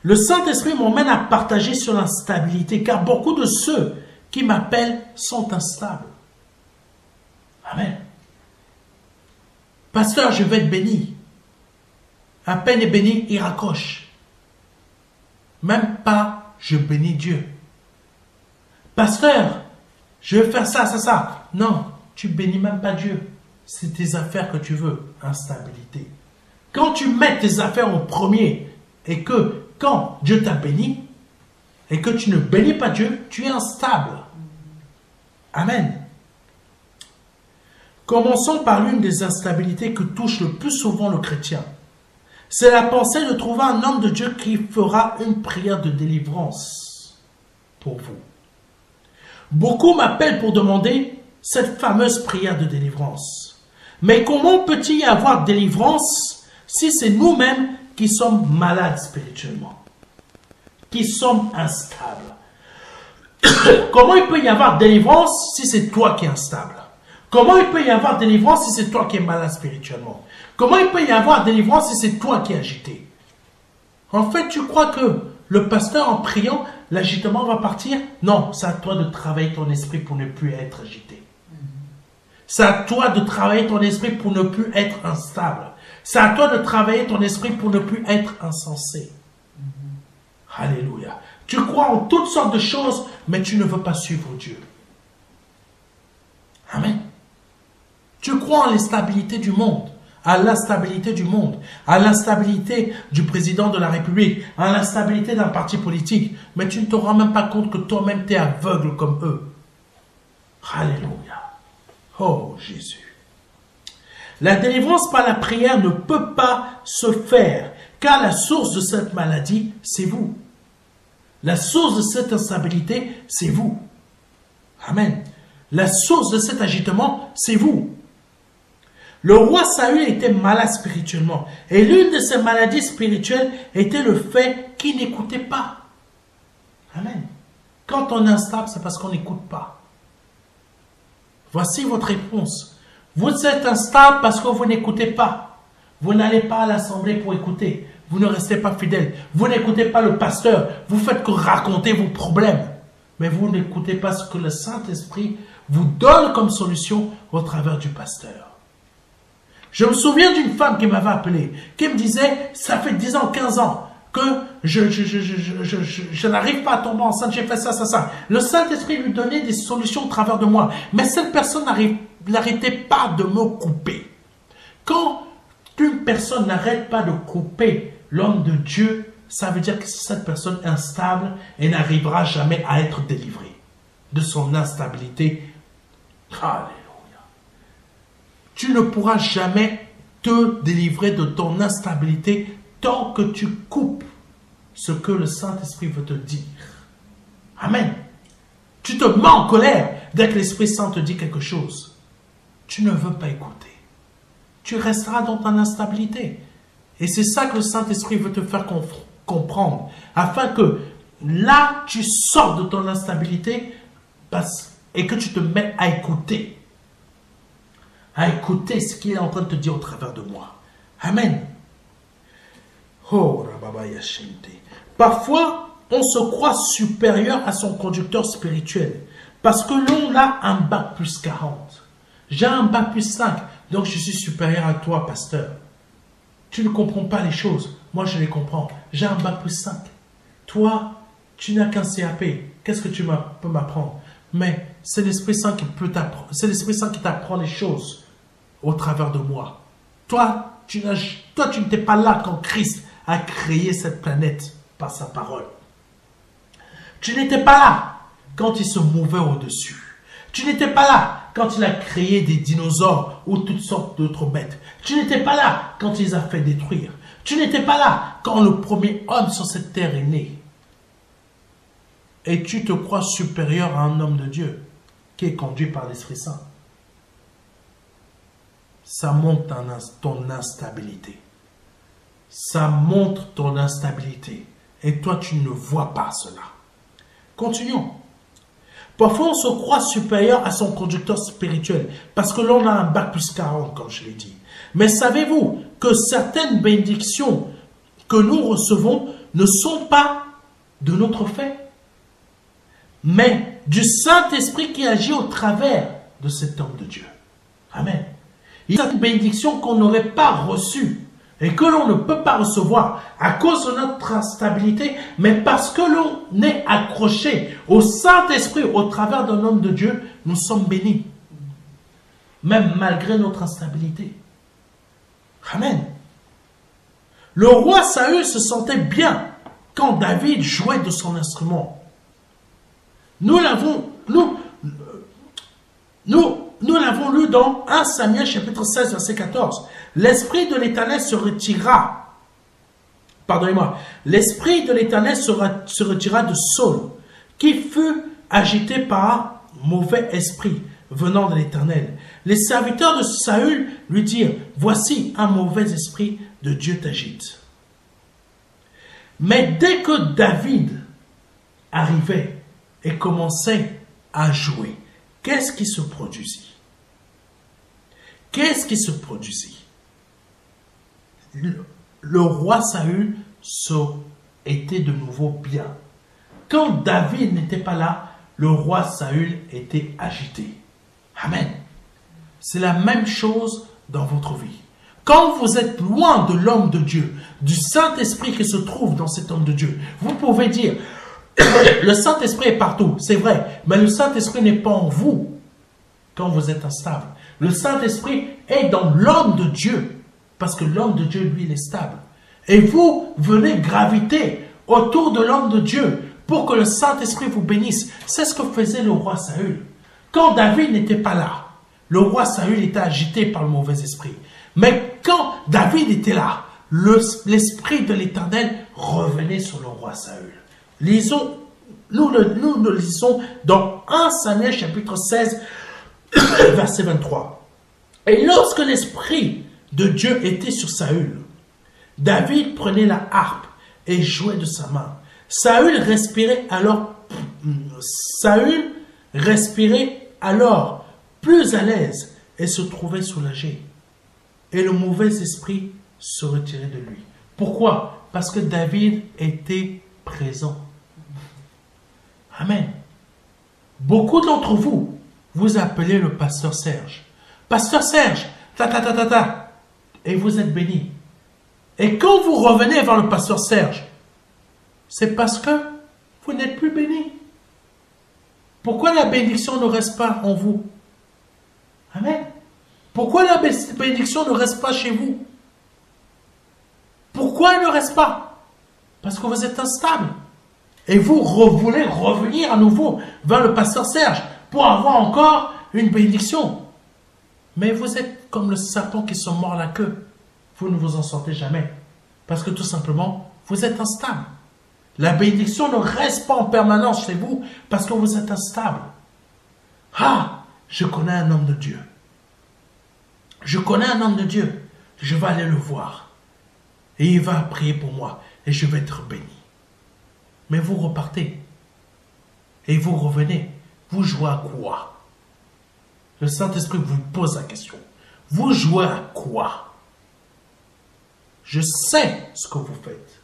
Le Saint-Esprit m'emmène à partager sur l'instabilité, car beaucoup de ceux qui m'appellent sont instables. Amen. Pasteur, je vais être béni. À peine est béni, il raccroche. Même pas, je bénis Dieu. Pasteur, je vais faire ça, ça, ça. Non, tu bénis même pas Dieu. C'est tes affaires que tu veux. Instabilité. Quand tu mets tes affaires au premier et que quand Dieu t'a béni et que tu ne bénis pas Dieu, tu es instable. Amen. Commençons par l'une des instabilités que touche le plus souvent le chrétien. C'est la pensée de trouver un homme de Dieu qui fera une prière de délivrance pour vous. Beaucoup m'appellent pour demander cette fameuse prière de délivrance. Mais comment peut-il y avoir délivrance si c'est nous-mêmes qui sommes malades spirituellement, qui sommes instables? Comment il peut y avoir délivrance si c'est toi qui es instable? Comment il peut y avoir délivrance si c'est toi qui es malade spirituellement? Comment il peut y avoir délivrance si c'est toi qui es agité? En fait, tu crois que le pasteur en priant, l'agitement va partir? Non, c'est à toi de travailler ton esprit pour ne plus être agité. C'est à toi de travailler ton esprit pour ne plus être instable. C'est à toi de travailler ton esprit pour ne plus être insensé. Alléluia. Tu crois en toutes sortes de choses, mais tu ne veux pas suivre Dieu. Amen. Tu crois en l'instabilité du monde, à l'instabilité du monde, à l'instabilité du président de la République, à l'instabilité d'un parti politique, mais tu ne te rends même pas compte que toi-même tu es aveugle comme eux. Alléluia. Oh Jésus. La délivrance par la prière ne peut pas se faire, car la source de cette maladie, c'est vous. La source de cette instabilité, c'est vous. Amen. La source de cet agitement, c'est vous. Le roi Saül était malade spirituellement. Et l'une de ses maladies spirituelles était le fait qu'il n'écoutait pas. Amen. Quand on est instable, c'est parce qu'on n'écoute pas. Voici votre réponse. Vous êtes instable parce que vous n'écoutez pas. Vous n'allez pas à l'assemblée pour écouter. Vous ne restez pas fidèle. Vous n'écoutez pas le pasteur. Vous faites que raconter vos problèmes. Mais vous n'écoutez pas ce que le Saint-Esprit vous donne comme solution au travers du pasteur. Je me souviens d'une femme qui m'avait appelé, qui me disait, ça fait 10 ans, 15 ans, que je n'arrive pas à tomber enceinte, j'ai fait ça, ça, ça. Le Saint-Esprit lui donnait des solutions au travers de moi. Mais cette personne n'arrêtait pas de me couper. Quand une personne n'arrête pas de couper l'homme de Dieu, ça veut dire que cette personne est instable et n'arrivera jamais à être délivrée de son instabilité. Alléluia. Tu ne pourras jamais te délivrer de ton instabilité tant que tu coupes ce que le Saint-Esprit veut te dire. Amen. Tu te mets en colère dès que l'Esprit Saint te dit quelque chose. Tu ne veux pas écouter. Tu resteras dans ton instabilité. Et c'est ça que le Saint-Esprit veut te faire comprendre. Afin que là, tu sors de ton instabilité et que tu te mets à écouter. À écouter ce qu'il est en train de te dire au travers de moi. Amen. Oh, Rababaya Shente. Parfois, on se croit supérieur à son conducteur spirituel. Parce que l'on a un bac plus 40. J'ai un bac plus 5. Donc, je suis supérieur à toi, pasteur. Tu ne comprends pas les choses. Moi, je les comprends. J'ai un bac plus 5. Toi, tu n'as qu'un CAP. Qu'est-ce que tu peux m'apprendre? Mais c'est l'Esprit Saint qui peut t'apprendre. C'est l'Esprit Saint qui t'apprend les choses au travers de moi. Toi, tu n'étais pas là quand Christ a créé cette planète par sa parole. Tu n'étais pas là quand il se mouvait au-dessus. Tu n'étais pas là quand il a créé des dinosaures ou toutes sortes d'autres bêtes. Tu n'étais pas là quand il les a fait détruire. Tu n'étais pas là quand le premier homme sur cette terre est né. Et tu te crois supérieur à un homme de Dieu qui est conduit par l'Esprit Saint. Ça montre ton instabilité. Ça montre ton instabilité. Et toi, tu ne vois pas cela. Continuons. Parfois, on se croit supérieur à son conducteur spirituel parce que l'on a un bac plus 40, comme je l'ai dit. Mais savez-vous que certaines bénédictions que nous recevons ne sont pas de notre fait, mais du Saint-Esprit qui agit au travers de cet homme de Dieu. Amen. Il y a une bénédiction qu'on n'aurait pas reçue. et que l'on ne peut pas recevoir à cause de notre instabilité, mais parce que l'on est accroché au Saint-Esprit au travers d'un homme de Dieu, nous sommes bénis. Même malgré notre instabilité. Amen. Le roi Saül se sentait bien quand David jouait de son instrument. Nous l'avons lu dans 1 Samuel chapitre 16 verset 14. L'esprit de l'Éternel se retira. Pardonnez-moi. L'esprit de l'Éternel se retira de Saul, qui fut agité par un mauvais esprit venant de l'Éternel. Les serviteurs de Saül lui dirent, voici un mauvais esprit de Dieu t'agite. Mais dès que David arrivait et commençait à jouer, qu'est-ce qui se produisit? Qu'est-ce qui se produisit? Le roi Saül était de nouveau bien. Quand David n'était pas là, le roi Saül était agité. Amen. C'est la même chose dans votre vie. Quand vous êtes loin de l'homme de Dieu, du Saint-Esprit qui se trouve dans cet homme de Dieu, vous pouvez dire, le Saint-Esprit est partout, c'est vrai, mais le Saint-Esprit n'est pas en vous quand vous êtes instable. Le Saint-Esprit est dans l'homme de Dieu, parce que l'homme de Dieu, lui, il est stable. Et vous venez graviter autour de l'homme de Dieu pour que le Saint-Esprit vous bénisse. C'est ce que faisait le roi Saül. Quand David n'était pas là, le roi Saül était agité par le mauvais esprit. Mais quand David était là, l'esprit de l'Éternel revenait sur le roi Saül. Nous le lisons dans 1 Samuel chapitre 16, verset 23. Et lorsque l'esprit de Dieu était sur Saül, David prenait la harpe et jouait de sa main. Saül respirait alors plus à l'aise et se trouvait soulagé. Et le mauvais esprit se retirait de lui. Pourquoi? Parce que David était présent. Amen. Beaucoup d'entre vous, vous appelez le pasteur Serge. Pasteur Serge, et vous êtes béni. Et quand vous revenez vers le pasteur Serge, c'est parce que vous n'êtes plus béni. Pourquoi la bénédiction ne reste pas en vous? Amen. Pourquoi la bénédiction ne reste pas chez vous? Pourquoi elle ne reste pas? Parce que vous êtes instable. Et vous voulez revenir à nouveau vers le pasteur Serge pour avoir encore une bénédiction. Mais vous êtes comme le serpent qui se mord la queue. Vous ne vous en sortez jamais. Parce que tout simplement, vous êtes instable. La bénédiction ne reste pas en permanence chez vous parce que vous êtes instable. Ah, je connais un homme de Dieu. Je connais un homme de Dieu. Je vais aller le voir. Et il va prier pour moi. Et je vais être béni. Mais vous repartez. Et vous revenez. Vous jouez à quoi? Le Saint-Esprit vous pose la question. Vous jouez à quoi? Je sais ce que vous faites.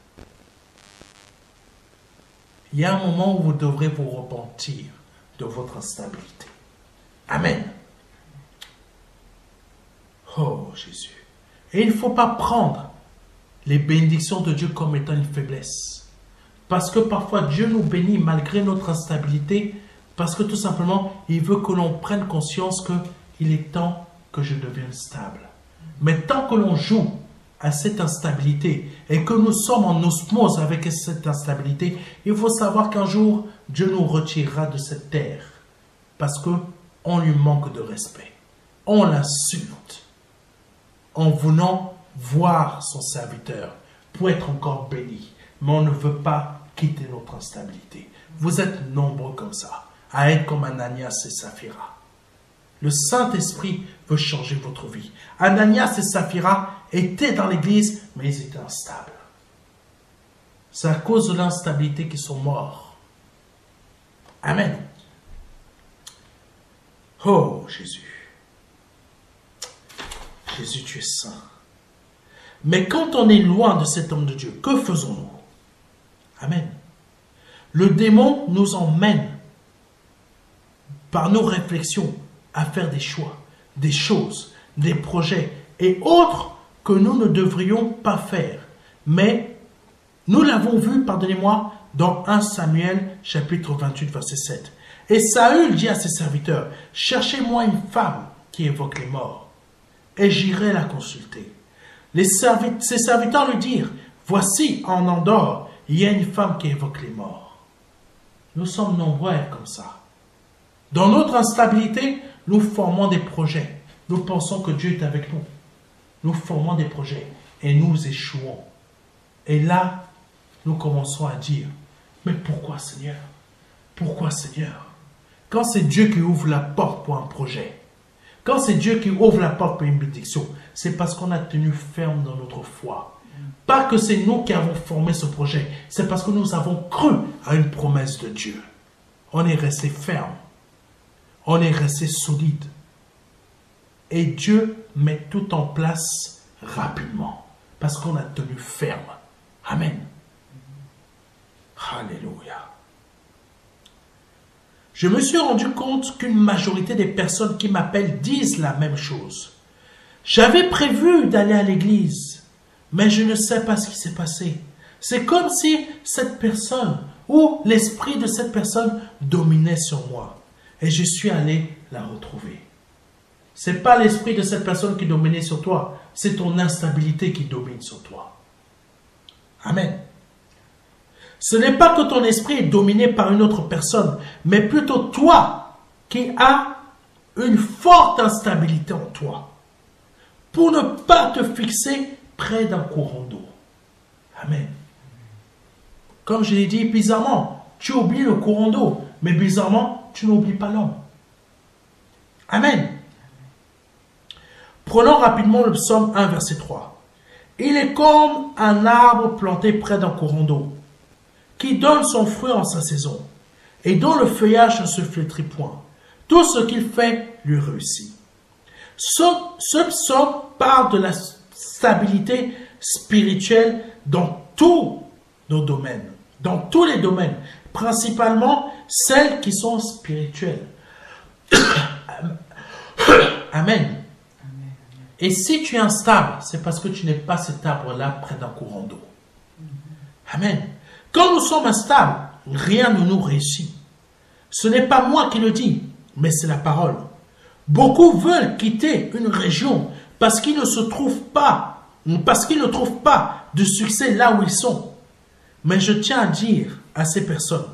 Il y a un moment où vous devrez vous repentir de votre instabilité. Amen. Oh Jésus. Et il ne faut pas prendre les bénédictions de Dieu comme étant une faiblesse. Parce que parfois Dieu nous bénit malgré notre instabilité, parce que tout simplement, il veut que l'on prenne conscience qu'il est temps que je devienne stable. Mais tant que l'on joue à cette instabilité et que nous sommes en osmose avec cette instabilité, il faut savoir qu'un jour, Dieu nous retirera de cette terre parce qu'on lui manque de respect. On l'insulte en voulant voir son serviteur pour être encore béni. Mais on ne veut pas quitter notre instabilité. Vous êtes nombreux comme ça, à être comme Ananias et Saphira. Le Saint-Esprit veut changer votre vie. Ananias et Saphira étaient dans l'église, mais ils étaient instables. C'est à cause de l'instabilité qu'ils sont morts. Amen. Oh Jésus. Jésus, tu es saint. Mais quand on est loin de cet homme de Dieu, que faisons-nous? Amen. Le démon nous emmène par nos réflexions à faire des choix, des choses, des projets et autres que nous ne devrions pas faire. Mais nous l'avons vu, pardonnez-moi, dans 1 Samuel chapitre 28, verset 7. Et Saül dit à ses serviteurs, « Cherchez-moi une femme qui évoque les morts, et j'irai la consulter. » Ses serviteurs lui dirent, « Voici, en Andorre, il y a une femme qui évoque les morts. » Nous sommes nombreux à être comme ça. Dans notre instabilité, nous formons des projets. Nous pensons que Dieu est avec nous. Nous formons des projets et nous échouons. Et là, nous commençons à dire, mais pourquoi Seigneur? Pourquoi Seigneur? Quand c'est Dieu qui ouvre la porte pour un projet, quand c'est Dieu qui ouvre la porte pour une bénédiction, c'est parce qu'on a tenu ferme dans notre foi. Pas que c'est nous qui avons formé ce projet, c'est parce que nous avons cru à une promesse de Dieu. On est resté ferme. On est resté solide. Et Dieu met tout en place rapidement. Parce qu'on a tenu ferme. Amen. Alléluia. Je me suis rendu compte qu'une majorité des personnes qui m'appellent disent la même chose. J'avais prévu d'aller à l'église, mais je ne sais pas ce qui s'est passé. C'est comme si cette personne ou l'esprit de cette personne dominait sur moi. Et je suis allé la retrouver. Ce n'est pas l'esprit de cette personne qui dominait sur toi, c'est ton instabilité qui domine sur toi. Amen. Ce n'est pas que ton esprit est dominé par une autre personne, mais plutôt toi qui as une forte instabilité en toi. Pour ne pas te fixer près d'un courant d'eau. Amen. Comme je l'ai dit, bizarrement, tu oublies le courant d'eau, mais bizarrement, tu n'oublies pas l'homme. Amen. Prenons rapidement le psaume 1, verset 3. Il est comme un arbre planté près d'un courant d'eau, qui donne son fruit en sa saison, et dont le feuillage ne se flétrit point. Tout ce qu'il fait lui réussit. Ce psaume parle de la stabilité spirituelle dans tous nos domaines, dans tous les domaines, principalement celles qui sont spirituelles. Amen. Et si tu es instable, c'est parce que tu n'es pas cet arbre-là près d'un courant d'eau. Amen. Quand nous sommes instables, rien ne nous réussit. Ce n'est pas moi qui le dis, mais c'est la parole. Beaucoup veulent quitter une région parce qu'ils ne se trouvent pas, de succès là où ils sont. Mais je tiens à dire à ces personnes,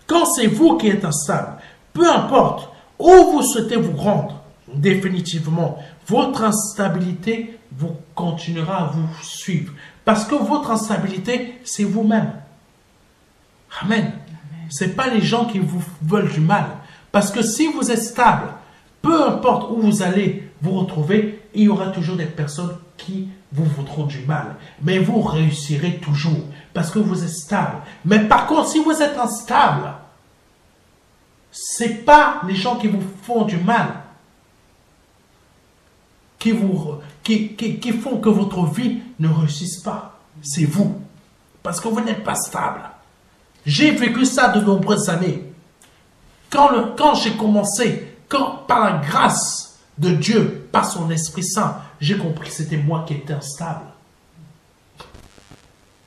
quand c'est vous qui êtes instable, peu importe où vous souhaitez vous rendre, définitivement, votre instabilité vous continuera à vous suivre. Parce que votre instabilité, c'est vous-même. Amen. Ce n'est pas les gens qui vous veulent du mal. Parce que si vous êtes stable, peu importe où vous allez vous retrouver, il y aura toujours des personnes qui vous voudront du mal. Mais vous réussirez toujours parce que vous êtes stable. Mais par contre, si vous êtes instable, ce n'est pas les gens qui vous font du mal qui font que votre vie ne réussisse pas. C'est vous. Parce que vous n'êtes pas stable. J'ai vécu ça de nombreuses années. Quand j'ai commencé, par la grâce de Dieu, par son Esprit Saint, j'ai compris que c'était moi qui étais instable.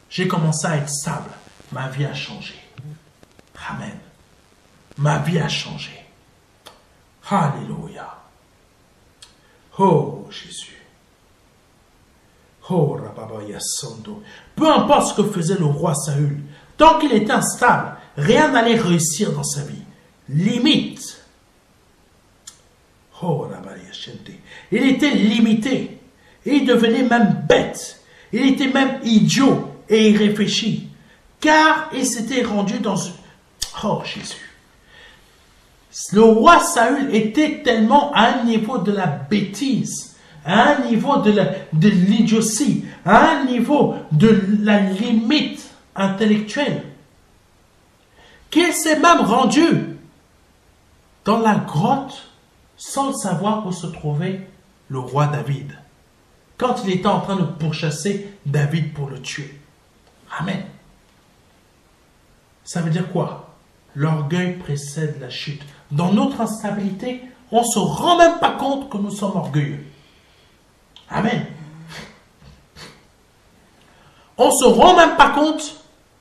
J'ai commencé à être stable. Ma vie a changé. Amen. Ma vie a changé. Alléluia. Oh Jésus. Oh Rababaya Sando. Peu importe ce que faisait le roi Saül, tant qu'il était instable, rien n'allait réussir dans sa vie. Limite. Oh Rababaya Shente. Il était limité. Il devenait même bête. Il était même idiot et irréfléchi. Car il s'était rendu dans une... Oh Jésus. Le roi Saül était tellement à un niveau de la bêtise, à un niveau de l'idiotie, à un niveau de la limite intellectuelle, qu'il s'est même rendu dans la grotte sans savoir où se trouvait le roi David, quand il était en train de pourchasser David pour le tuer. Amen. Ça veut dire quoi? L'orgueil précède la chute. Dans notre instabilité, on ne se rend même pas compte que nous sommes orgueilleux. Amen. On ne se rend même pas compte,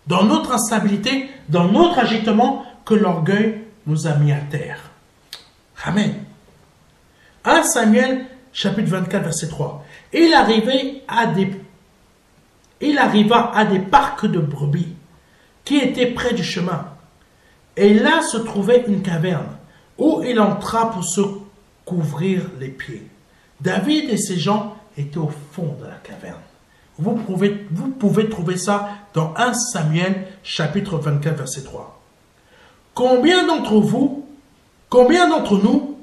dans notre instabilité, dans notre agitement, que l'orgueil nous a mis à terre. Amen. 1 Samuel, chapitre 24, verset 3. Il arriva à des parcs de brebis qui étaient près du chemin. Et là se trouvait une caverne où il entra pour se couvrir les pieds. David et ses gens étaient au fond de la caverne. Vous pouvez trouver ça dans 1 Samuel, chapitre 24, verset 3. Combien d'entre nous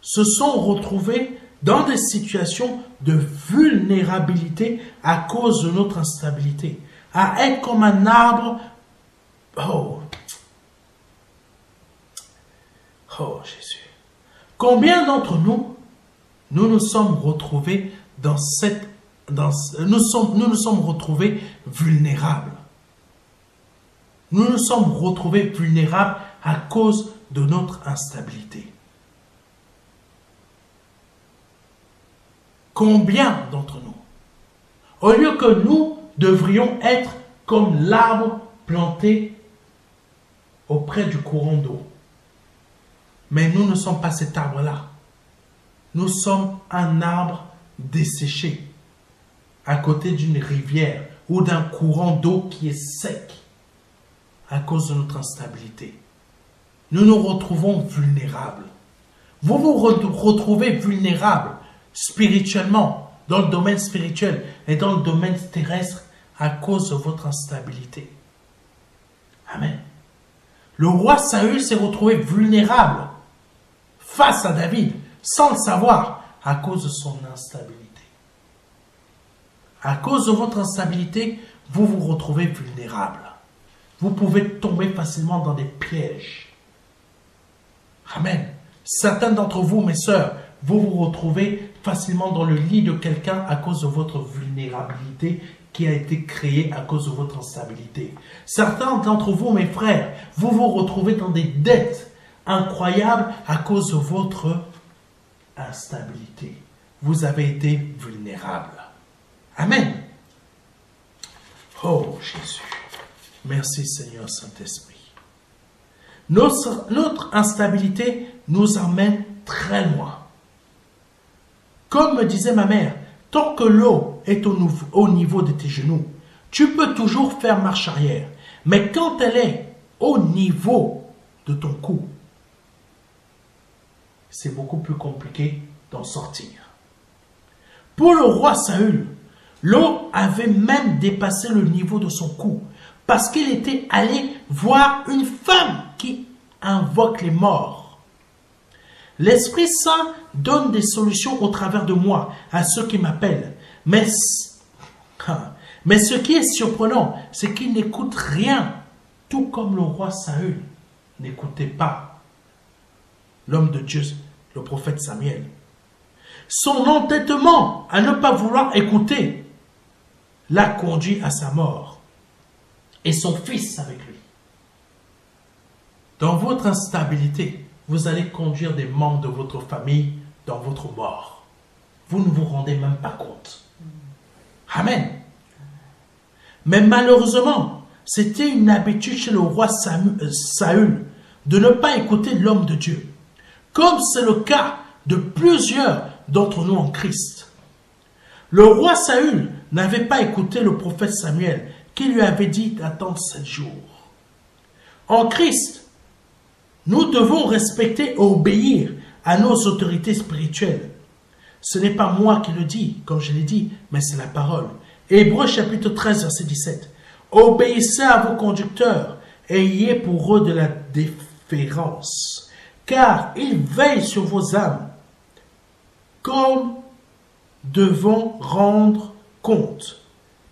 se sont retrouvés dans des situations de vulnérabilité à cause de notre instabilité, à être comme un arbre. Oh Jésus. Combien d'entre nous nous sommes retrouvés nous nous sommes retrouvés vulnérables. Nous nous sommes retrouvés vulnérables à cause de notre instabilité. Combien d'entre nous, au lieu que nous devrions être comme l'arbre planté auprès du courant d'eau, mais nous ne sommes pas cet arbre-là. Nous sommes un arbre desséché à côté d'une rivière ou d'un courant d'eau qui est sec à cause de notre instabilité. Nous nous retrouvons vulnérables. Vous vous retrouvez vulnérables spirituellement, dans le domaine spirituel et dans le domaine terrestre à cause de votre instabilité. Amen. Le roi Saül s'est retrouvé vulnérable face à David, sans le savoir, à cause de son instabilité. À cause de votre instabilité, vous vous retrouvez vulnérable. Vous pouvez tomber facilement dans des pièges. Amen. Certains d'entre vous, mes sœurs, vous vous retrouvez facilement dans le lit de quelqu'un à cause de votre vulnérabilité qui a été créée à cause de votre instabilité. Certains d'entre vous, mes frères, vous vous retrouvez dans des dettes incroyables à cause de votre instabilité. Vous avez été vulnérable. Amen. Oh Jésus. Merci Seigneur Saint-Esprit. Notre instabilité nous emmène très loin. Comme me disait ma mère, tant que l'eau est au niveau de tes genoux, tu peux toujours faire marche arrière. Mais quand elle est au niveau de ton cou, c'est beaucoup plus compliqué d'en sortir. Pour le roi Saül, l'eau avait même dépassé le niveau de son cou parce qu'il était allé voir une femme qui invoque les morts. L'Esprit Saint donne des solutions au travers de moi à ceux qui m'appellent. Mais ce qui est surprenant, c'est qu'il n'écoute rien, tout comme le roi Saül n'écoutait pas l'homme de Dieu, le prophète Samuel. Son entêtement à ne pas vouloir écouter l'a conduit à sa mort et son fils avec lui. Dans votre instabilité, vous allez conduire des membres de votre famille dans votre mort. Vous ne vous rendez même pas compte. Amen. Mais malheureusement, c'était une habitude chez le roi Saül de ne pas écouter l'homme de Dieu, comme c'est le cas de plusieurs d'entre nous en Christ. Le roi Saül n'avait pas écouté le prophète Samuel qui lui avait dit d'attendre 7 jours. En Christ, nous devons respecter et obéir à nos autorités spirituelles. Ce n'est pas moi qui le dis, comme je l'ai dit, mais c'est la parole. Hébreux chapitre 13, verset 17. Obéissez à vos conducteurs, ayez pour eux de la déférence, car ils veillent sur vos âmes, comme devant rendre compte.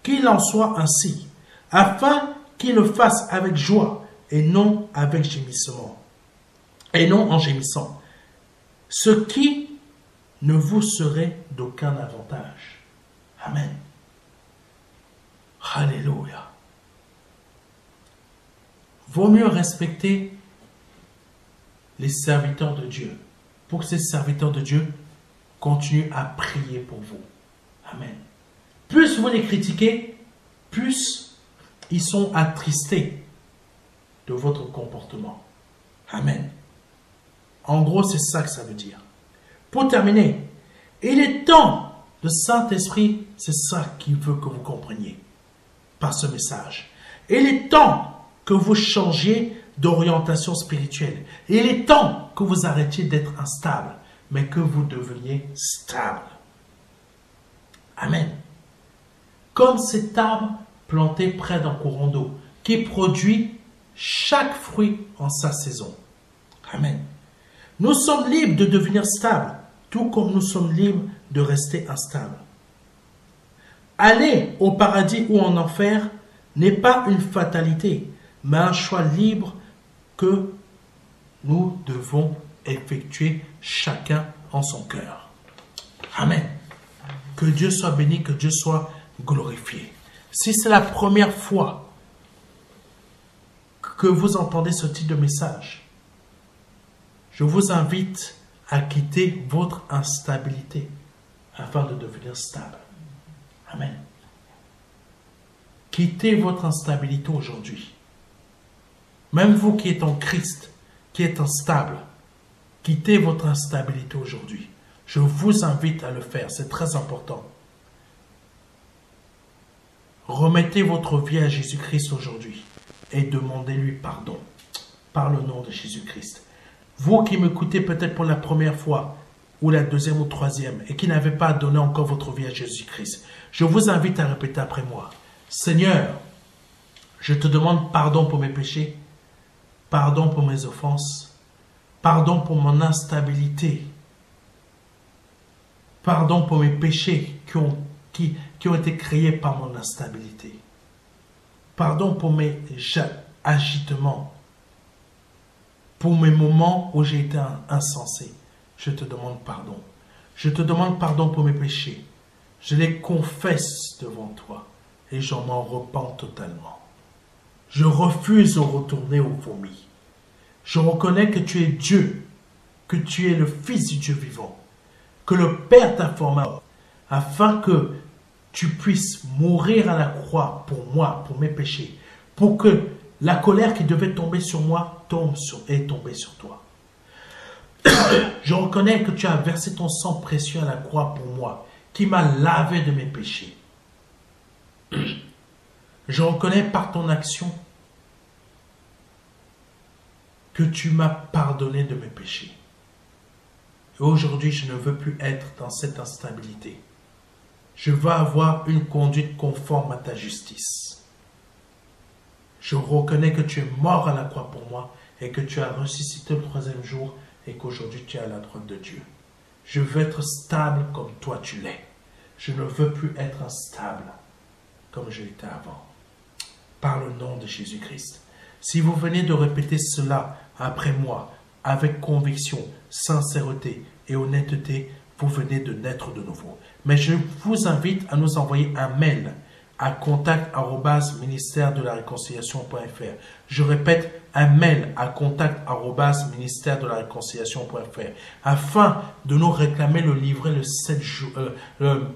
Qu'il en soit ainsi, afin qu'ils le fassent avec joie et non avec gémissement. Et non en gémissant, ce qui ne vous serait d'aucun avantage. Amen. Alléluia. Vaut mieux respecter les serviteurs de Dieu, pour que ces serviteurs de Dieu continuent à prier pour vous. Amen. Plus vous les critiquez, plus ils sont attristés de votre comportement. Amen. En gros, c'est ça que ça veut dire. Pour terminer, il est temps, le Saint-Esprit, c'est ça qu'il veut que vous compreniez par ce message. Il est temps que vous changiez d'orientation spirituelle. Il est temps que vous arrêtiez d'être instable, mais que vous deveniez stable. Amen. Comme cet arbre planté près d'un courant d'eau, qui produit chaque fruit en sa saison. Amen. Nous sommes libres de devenir stables, tout comme nous sommes libres de rester instables. Aller au paradis ou en enfer n'est pas une fatalité, mais un choix libre que nous devons effectuer chacun en son cœur. Amen. Que Dieu soit béni, que Dieu soit glorifié. Si c'est la première fois que vous entendez ce type de message, je vous invite à quitter votre instabilité afin de devenir stable. Amen. Quittez votre instabilité aujourd'hui. Même vous qui êtes en Christ, qui êtes instable, quittez votre instabilité aujourd'hui. Je vous invite à le faire, c'est très important. Remettez votre vie à Jésus-Christ aujourd'hui et demandez-lui pardon par le nom de Jésus-Christ. Vous qui m'écoutez peut-être pour la première fois, ou la deuxième ou troisième, et qui n'avez pas donné encore votre vie à Jésus-Christ, je vous invite à répéter après moi. Seigneur, je te demande pardon pour mes péchés, pardon pour mes offenses, pardon pour mon instabilité, pardon pour mes péchés qui ont été créés par mon instabilité, pardon pour mes agitements, pour mes moments où j'ai été insensé. Je te demande pardon. Je te demande pardon pour mes péchés. Je les confesse devant toi et j'en m'en repens totalement. Je refuse de retourner au vomi. Je reconnais que tu es Dieu, que tu es le Fils du Dieu vivant, que le Père t'a formé afin que tu puisses mourir à la croix pour moi, pour mes péchés, pour que la colère qui devait tomber sur moi est tombée sur toi. Je reconnais que tu as versé ton sang précieux à la croix pour moi, qui m'a lavé de mes péchés. Je reconnais par ton action que tu m'as pardonné de mes péchés. Et aujourd'hui, je ne veux plus être dans cette instabilité. Je veux avoir une conduite conforme à ta justice. Je reconnais que tu es mort à la croix pour moi et que tu as ressuscité le troisième jour et qu'aujourd'hui tu es à la droite de Dieu. Je veux être stable comme toi tu l'es. Je ne veux plus être instable comme je l'étais avant. Par le nom de Jésus-Christ. Si vous venez de répéter cela après moi, avec conviction, sincérité et honnêteté, vous venez de naître de nouveau. Mais je vous invite à nous envoyer un mail à contact@ministère-de-la-réconciliation.fr. Je répète, un mail à contact@ministère-de-la-réconciliation.fr afin de nous réclamer le livret le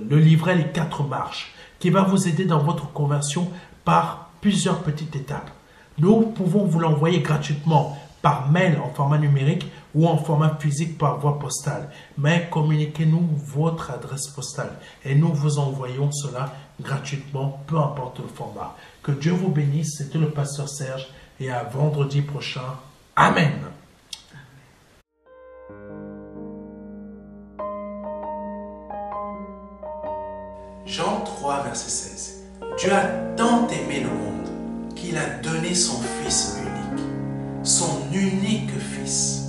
livret Les 4 marches qui va vous aider dans votre conversion par plusieurs petites étapes. Nous pouvons vous l'envoyer gratuitement par mail en format numérique ou en format physique par voie postale. Mais communiquez-nous votre adresse postale et nous vous envoyons cela gratuitement, peu importe le format. Que Dieu vous bénisse. C'était le pasteur Serge et à vendredi prochain. Amen. Jean 3, verset 16. Dieu a tant aimé le monde qu'il a donné son Fils unique Fils,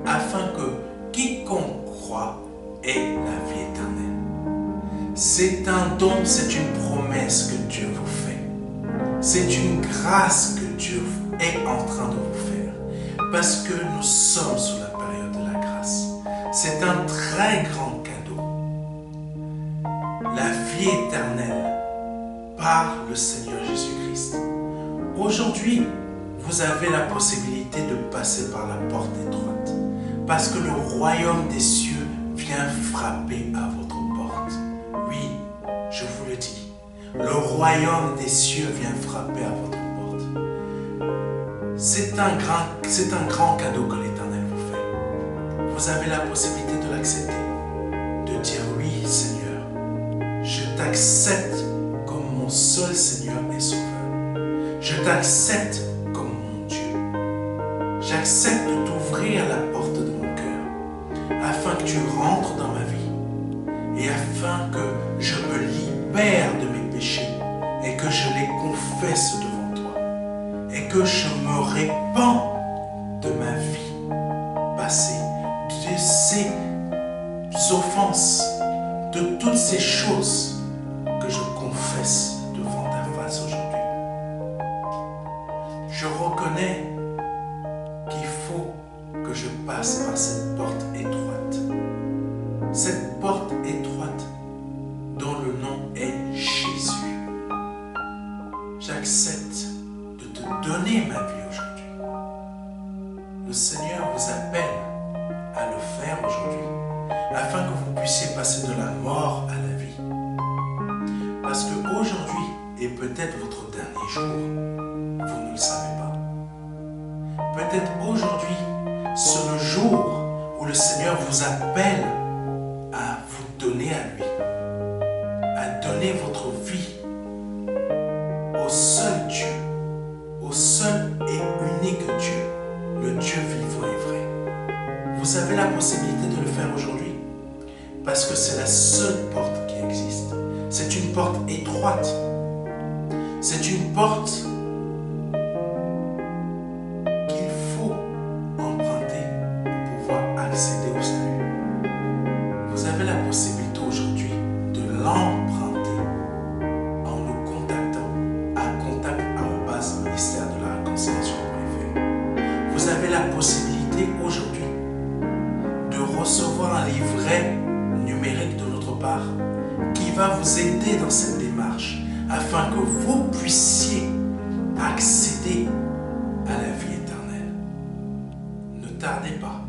afin que quiconque croit ait la vie éternelle. C'est un don, c'est une promesse que Dieu vous fait. C'est une grâce que Dieu est en train de vous faire, parce que nous sommes sous la période de la grâce. C'est un très grand cadeau. La vie éternelle par le Seigneur Jésus-Christ. Aujourd'hui, vous avez la possibilité de passer par la porte étroite, parce que le royaume des cieux vient frapper à votre porte. Oui, je vous le dis, Le royaume des cieux vient frapper à votre porte. C'est un grand cadeau que l'Éternel vous fait. Vous avez la possibilité de l'accepter, de dire oui Seigneur, je t'accepte comme mon seul Seigneur et Sauveur. Je t'accepte comme mon Dieu. J'accepte de t'ouvrir la porte de mon cœur afin que tu rentres dans ma vie et afin que je me libère de mes péchés et que je les confesse devant toi et que je me répands de ma vie passée, de ces offenses, de toutes ces choses que je confesse devant ta face aujourd'hui. Je reconnais qu'il faut que je passe par cette porte étroite. Cette porte étroite dont le nom est Jésus. J'accepte de te donner ma vie aujourd'hui. Le Seigneur vous appelle à le faire aujourd'hui afin que vous puissiez passer de la mort à la vie. Parce qu'aujourd'hui est peut-être votre dernier jour. Vous ne le savez pas. Peut-être aujourd'hui, c'est le jour où le Seigneur vous appelle à vous donner à lui, à donner votre vie au seul Dieu, au seul et unique Dieu, le Dieu vivant et vrai. Vous avez la possibilité de le faire aujourd'hui parce que c'est la seule porte qui existe. C'est une porte étroite. C'est une porte qu'il faut emprunter pour pouvoir accéder au salut. Vous avez la possibilité aujourd'hui de l'emprunter en nous contactant à contact@ministère de la réconciliation.fr. Vous avez la possibilité aujourd'hui de recevoir un livret numérique de notre part qui va vous aider dans cette démarche afin que vous puissiez accéder à la vie éternelle. Ne tardez pas.